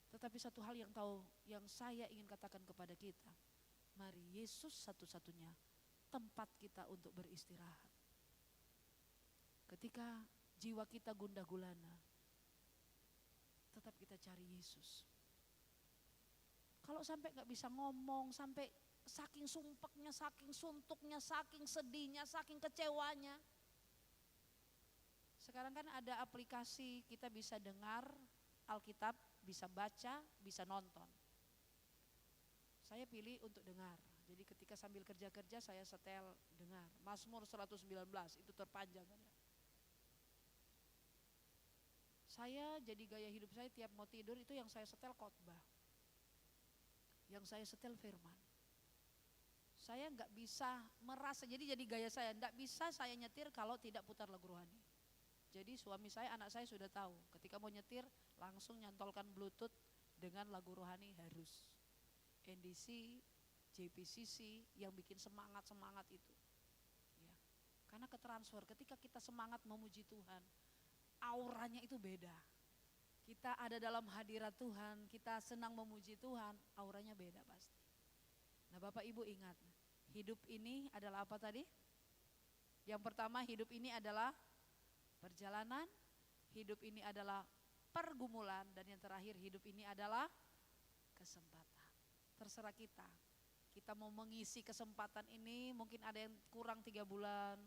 Speaker 2: Tetapi satu hal yang saya ingin katakan kepada kita, mari Yesus satu-satunya tempat kita untuk beristirahat. Ketika jiwa kita gundah gulana, tetap kita cari Yesus. Kalau sampai gak bisa ngomong, sampai saking sumpeknya, saking suntuknya, saking sedihnya, saking kecewanya. Sekarang kan ada aplikasi, kita bisa dengar Alkitab, bisa baca, bisa nonton. Saya pilih untuk dengar. Jadi ketika sambil kerja-kerja saya setel dengar. Mazmur 119 itu terpanjang kan ya. Saya jadi gaya hidup saya tiap mau tidur itu yang saya setel khotbah. Yang saya setel firman. Saya nggak bisa merasa, jadi gaya saya, nggak bisa saya nyetir kalau tidak putar lagu rohani. Jadi suami saya, anak saya sudah tahu ketika mau nyetir langsung nyantolkan bluetooth dengan lagu rohani harus. NDC, JPCC yang bikin semangat itu. Ya. Karena ketransfer, ketika kita semangat memuji Tuhan, auranya itu beda. Kita ada dalam hadirat Tuhan, kita senang memuji Tuhan, auranya beda pasti. Nah Bapak Ibu ingat, hidup ini adalah apa tadi? Yang pertama, hidup ini adalah perjalanan, hidup ini adalah pergumulan, dan yang terakhir hidup ini adalah kesempatan. Terserah kita. Kita mau mengisi kesempatan ini, mungkin ada yang kurang 3 bulan,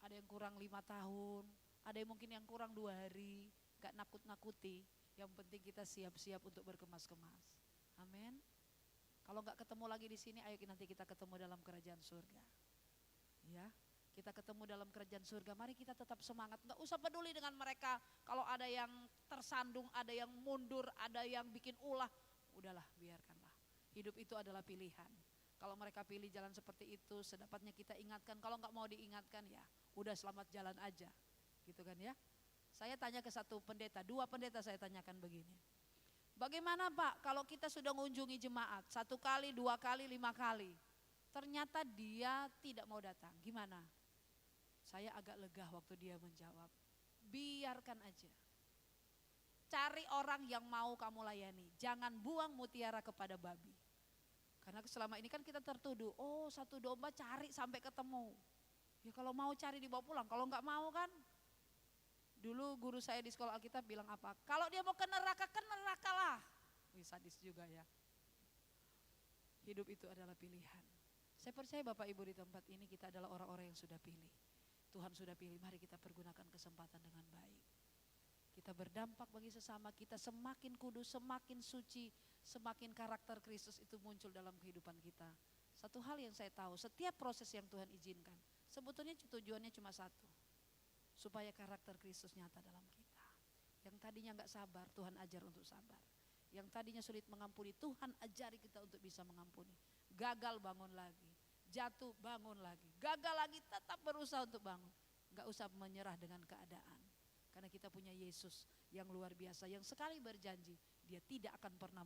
Speaker 2: ada yang kurang 5 tahun, ada yang mungkin yang kurang 2 hari, gak nakut-nakuti. Yang penting kita siap-siap untuk berkemas-kemas. Amin. Kalau gak ketemu lagi di sini, ayo nanti kita ketemu dalam kerajaan surga. Ya, kita ketemu dalam kerajaan surga, mari kita tetap semangat. Gak usah peduli dengan mereka, kalau ada yang tersandung, ada yang mundur, ada yang bikin ulah, udahlah biarkanlah. Hidup itu adalah pilihan. Kalau mereka pilih jalan seperti itu, sedapatnya kita ingatkan. Kalau nggak mau diingatkan ya, udah selamat jalan aja. gitu kan ya. Saya tanya ke satu pendeta, 2 pendeta saya tanyakan begini. Bagaimana Pak kalau kita sudah mengunjungi jemaat 1 kali, 2 kali, 5 kali. Ternyata dia tidak mau datang, gimana? Saya agak lega waktu dia menjawab, biarkan aja. Cari orang yang mau kamu layani, jangan buang mutiara kepada babi. Karena selama ini kan kita tertuduh, oh satu domba cari sampai ketemu. Ya kalau mau cari dibawa pulang, kalau nggak mau kan. Dulu guru saya di sekolah Alkitab bilang apa? Kalau dia mau ke neraka lah. Wih, sadis juga ya. Hidup itu adalah pilihan. Saya percaya Bapak Ibu di tempat ini kita adalah orang-orang yang sudah pilih. Tuhan sudah pilih, mari kita pergunakan kesempatan dengan baik. Kita berdampak bagi sesama kita, semakin kudus, semakin suci, semakin karakter Kristus itu muncul dalam kehidupan kita. Satu hal yang saya tahu, setiap proses yang Tuhan izinkan, sebetulnya tujuannya cuma satu. Supaya karakter Kristus nyata dalam kita. Yang tadinya gak sabar, Tuhan ajar untuk sabar. Yang tadinya sulit mengampuni, Tuhan ajari kita untuk bisa mengampuni. Gagal bangun lagi, jatuh bangun lagi, gagal lagi tetap berusaha untuk bangun. Gak usah menyerah dengan keadaan. Karena kita punya Yesus yang luar biasa, yang sekali berjanji, dia tidak akan pernah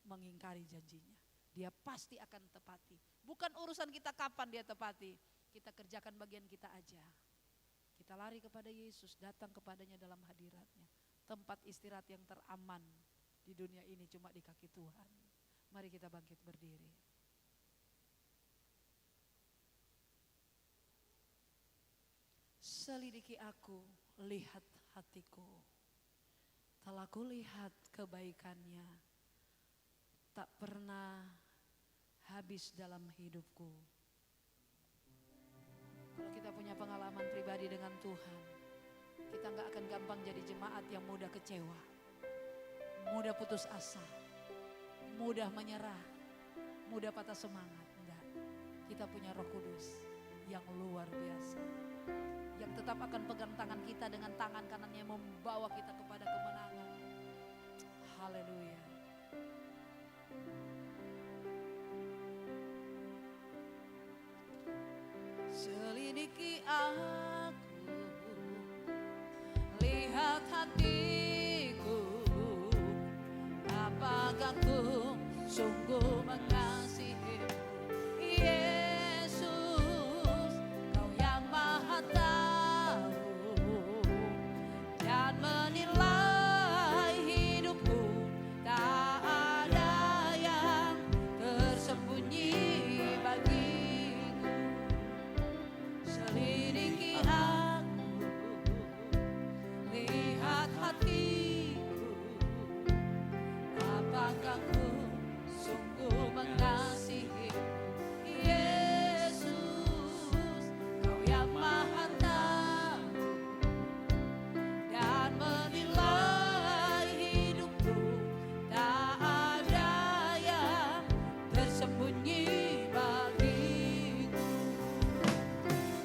Speaker 2: mengingkari janjinya. Dia pasti akan tepati. Bukan urusan kita kapan dia tepati, kita kerjakan bagian kita aja. Kita lari kepada Yesus, datang kepadanya dalam hadiratnya. Tempat istirahat yang teraman di dunia ini cuma di kaki Tuhan. Mari kita bangkit berdiri. Selidiki aku, lihat hatiku. Telah kulihat kebaikannya, tak pernah habis dalam hidupku. Kalau kita punya pengalaman pribadi dengan Tuhan, kita gak akan gampang jadi jemaat yang mudah kecewa, mudah putus asa, mudah menyerah, mudah patah semangat. Enggak, kita punya Roh Kudus yang luar biasa, yang tetap akan pegang tangan kita dengan tangan kanannya membawa kita kepada kemenangan. Haleluya. Selidiki aku, lihat hatiku, apakah ku sungguh mengasihimu. Yesus, Kau yang Maha Tahu dan menilai hidupku, tak ada yang tersembunyi bagiku. Selidiki aku, lihat hatiku, apakah ku sungguh mengasihimu. Yesus, Kau yang Maha Tahu dan menilai hidupku, tak ada yang tersembunyi bagiku.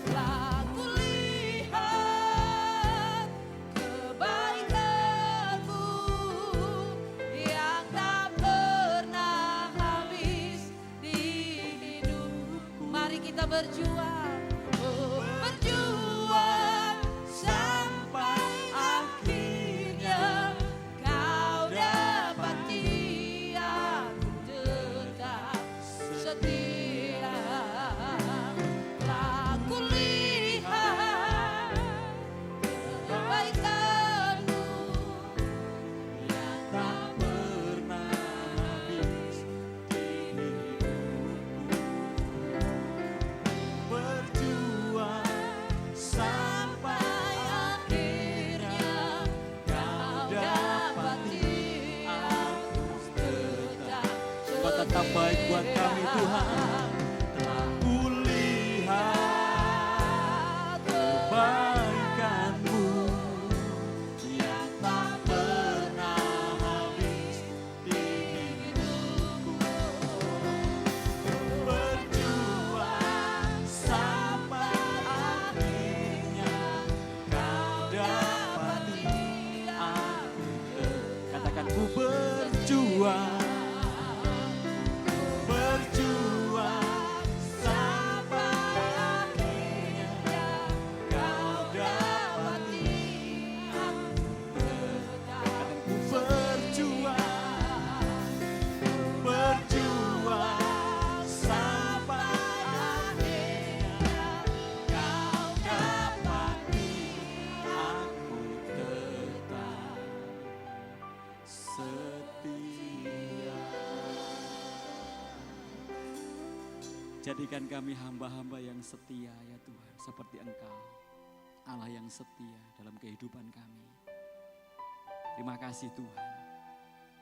Speaker 2: Telah kulihat kebaikan-Mu yang tak pernah habis di hidupku. Mari kita berjuang, oh, berjuang sampai akhirnya Kau dapati aku tetap setia. Telah kulihat kebaikan-Mu yang tak
Speaker 1: pernah habis di hidupku. Berjuang sampai akhirnya Kau dapati aku tetap. Kau tetap baik buat kami Tuhan. Telah kulihat kebaikan-Mu yang tak pernah habis di hidupku. Berjuang sampai akhirnya Kau dapati aku. Katakan ku berjuang. Berjuang sampai akhirnya Kau dapati Jadikan kami hamba-hamba yang setia ya Tuhan, seperti Engkau, Allah yang setia dalam kehidupan kami. Terima kasih Tuhan,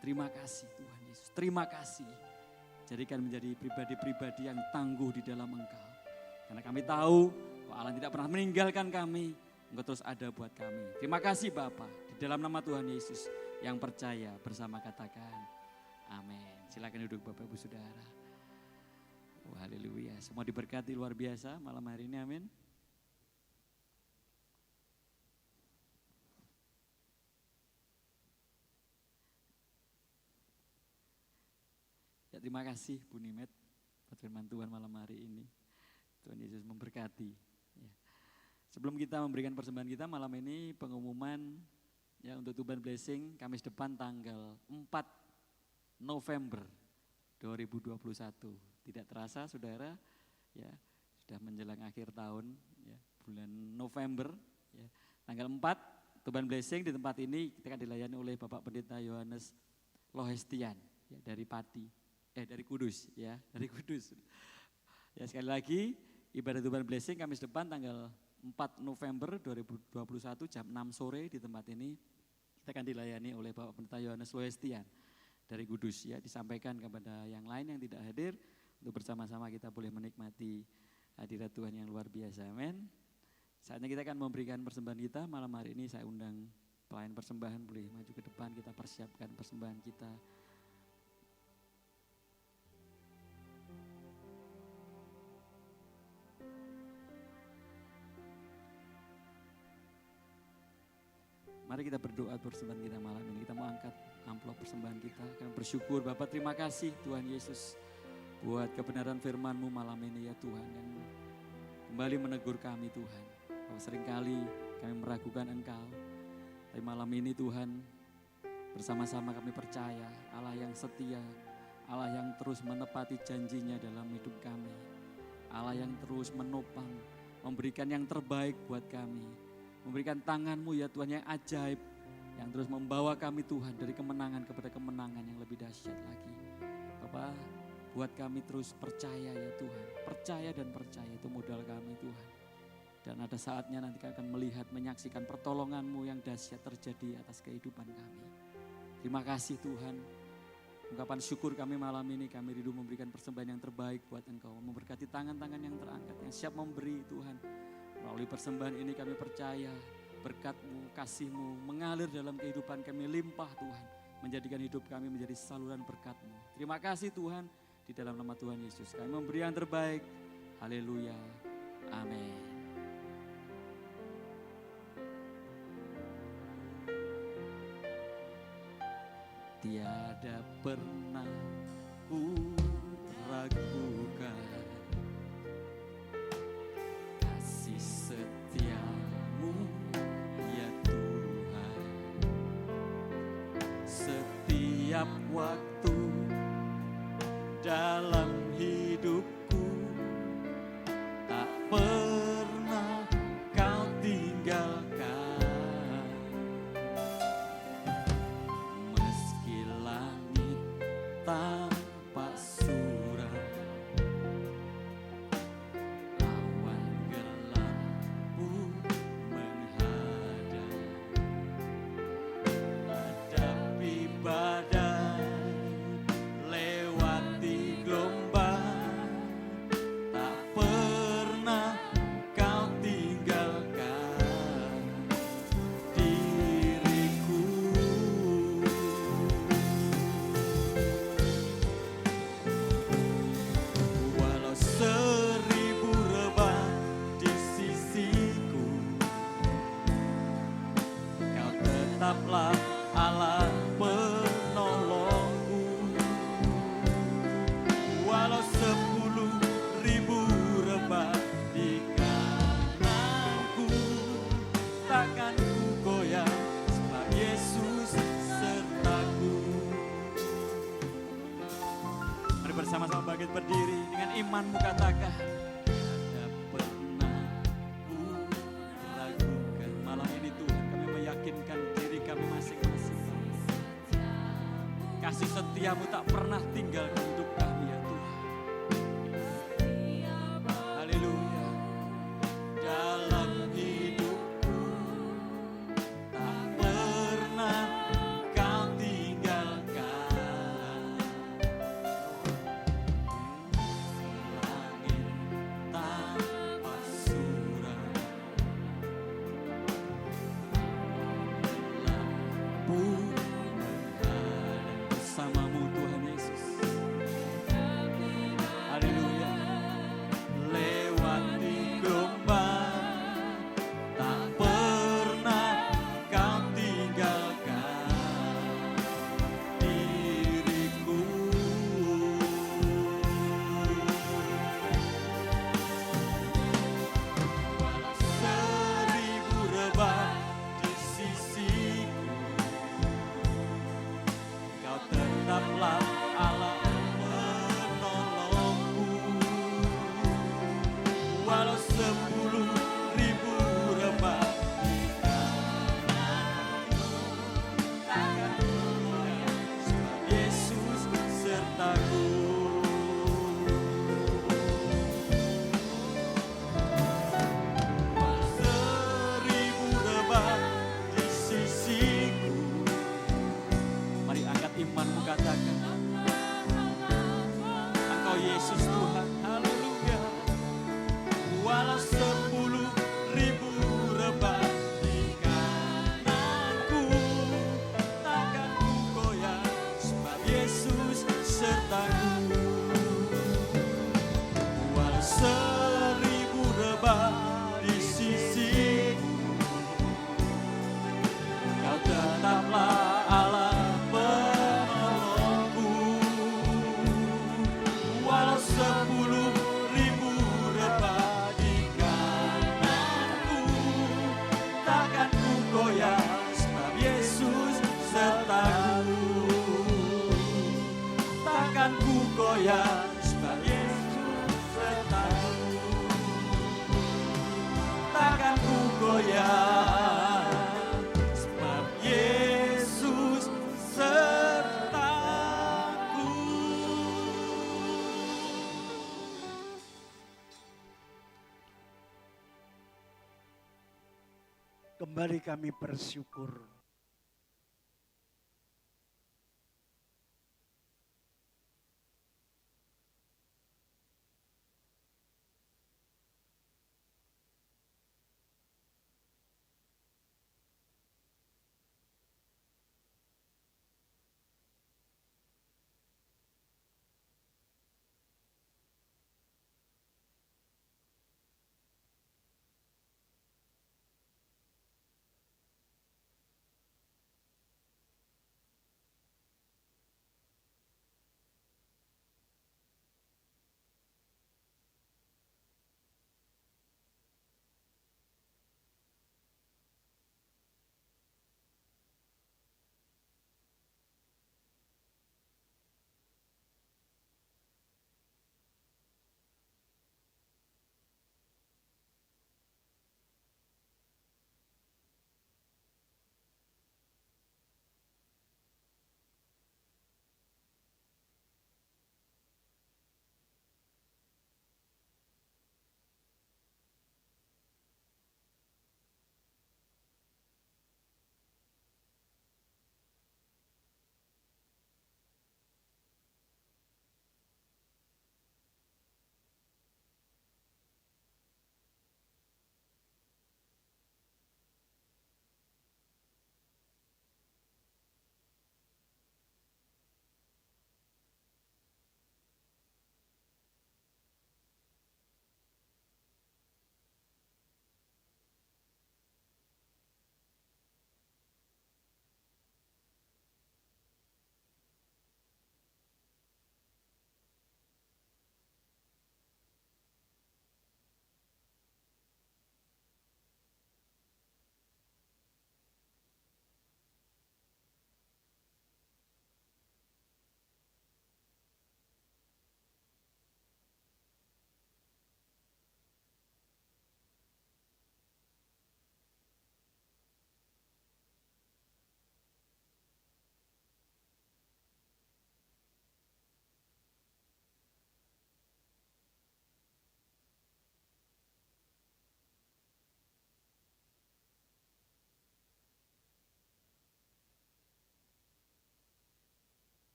Speaker 1: terima kasih Tuhan Yesus, terima kasih. Jadikan menjadi pribadi-pribadi yang tangguh di dalam Engkau. Karena kami tahu bahwa Allah tidak pernah meninggalkan kami, Engkau terus ada buat kami. Terima kasih Bapa, di dalam nama Tuhan Yesus yang percaya bersama katakan amin. Silakan duduk Bapak Ibu Saudara. Oh, haleluya, semua diberkati luar biasa malam hari ini, amin. Ya, terima kasih Bu Nimet buat firman Tuhan malam hari ini. Tuhan Yesus memberkati. Ya. Sebelum kita memberikan persembahan kita malam ini, pengumuman ya untuk Tuban Blessing Kamis depan tanggal 4 November 2021. Tidak terasa saudara, ya sudah menjelang akhir tahun, ya, bulan November, ya, tanggal 4 Tuban Blessing di tempat ini kita akan dilayani oleh Bapak Pendeta Yohanes Lohestian, ya, dari Pati, dari Kudus, ya dari Kudus. Ya sekali lagi ibadah Tuban Blessing Kamis depan tanggal 4 November 2021 jam 6 sore di tempat ini kita akan dilayani oleh Bapak Pendeta Yohanes Lohestian dari Kudus, ya, disampaikan kepada yang lain yang tidak hadir. Untuk bersama-sama kita boleh menikmati hadirat Tuhan yang luar biasa, amin. Saatnya kita akan memberikan persembahan kita. Malam hari ini saya undang pelayan persembahan boleh maju ke depan, kita persiapkan persembahan kita. Mari kita berdoa persembahan kita malam ini. Kita mau angkat amplop persembahan kita. Kami bersyukur Bapak, terima kasih Tuhan Yesus buat kebenaran firman-Mu malam ini ya Tuhan, yang kembali menegur kami Tuhan, bahwa seringkali kami meragukan Engkau. Tapi malam ini Tuhan, bersama-sama kami percaya Allah yang setia, Allah yang terus menepati janjinya dalam hidup kami, Allah yang terus menopang, memberikan yang terbaik buat kami, memberikan tangan-Mu ya Tuhan yang ajaib, yang terus membawa kami Tuhan dari kemenangan kepada kemenangan yang lebih dahsyat lagi. Bapak, buat kami terus percaya ya Tuhan, percaya dan percaya itu modal kami Tuhan. Dan ada saatnya nanti kami akan melihat, menyaksikan pertolongan-Mu yang dahsyat terjadi atas kehidupan kami. Terima kasih Tuhan, ungkapan syukur kami malam ini, kami rindu memberikan persembahan yang terbaik buat Engkau, memberkati tangan-tangan yang terangkat, yang siap memberi Tuhan. Melalui persembahan ini kami percaya berkat-Mu, kasih-Mu mengalir dalam kehidupan kami limpah Tuhan, menjadikan hidup kami menjadi saluran berkat-Mu. Terima kasih Tuhan. Di dalam nama Tuhan Yesus kami memberi yang terbaik. Haleluya. Amin. Tiada pernah ku ragukan kasih setia-Mu ya Tuhan. Setiap waktu dalam hidupku tak pernah Kau tinggalkan. Meski langit tampak suram, awan gelap pun menghadang, hadapi badai, lewati gelombang, tak pernah Kau tinggalkan diriku. Walau 1000 rebah di sisiku, Kau tetaplah Allah penolongku. Walau 10.000 rebah di kananku, takkan ku goyah sebab Yesus sertaku. Mari bersama-sama bangkit berdiri dengan imanmu katakan, tiada pernah ku ragukan. Malam ini Tuhan kami meyakinkan diri kami masing-masing. Kasih setia-Mu tak pernah tinggalkan hidup kami ya Tuhan. imanmu katakan, Engkau Yesus Tuhan, haleluya. Walau 10.000 rebah di kananku, takkan ku goyah, sebab Yesus sertaku. Walau 1000 rebah di sisiku, Kau tetaplah Allah penolongku. Walau 10.000 rebah di kananku, takkan ku goyah, sebab Yesus sertaku. Takkan ku goyah, sebab Yesus sertaku. Takkan ku goyah, sebab Yesus sertaku.
Speaker 3: Kembali kami bersyukur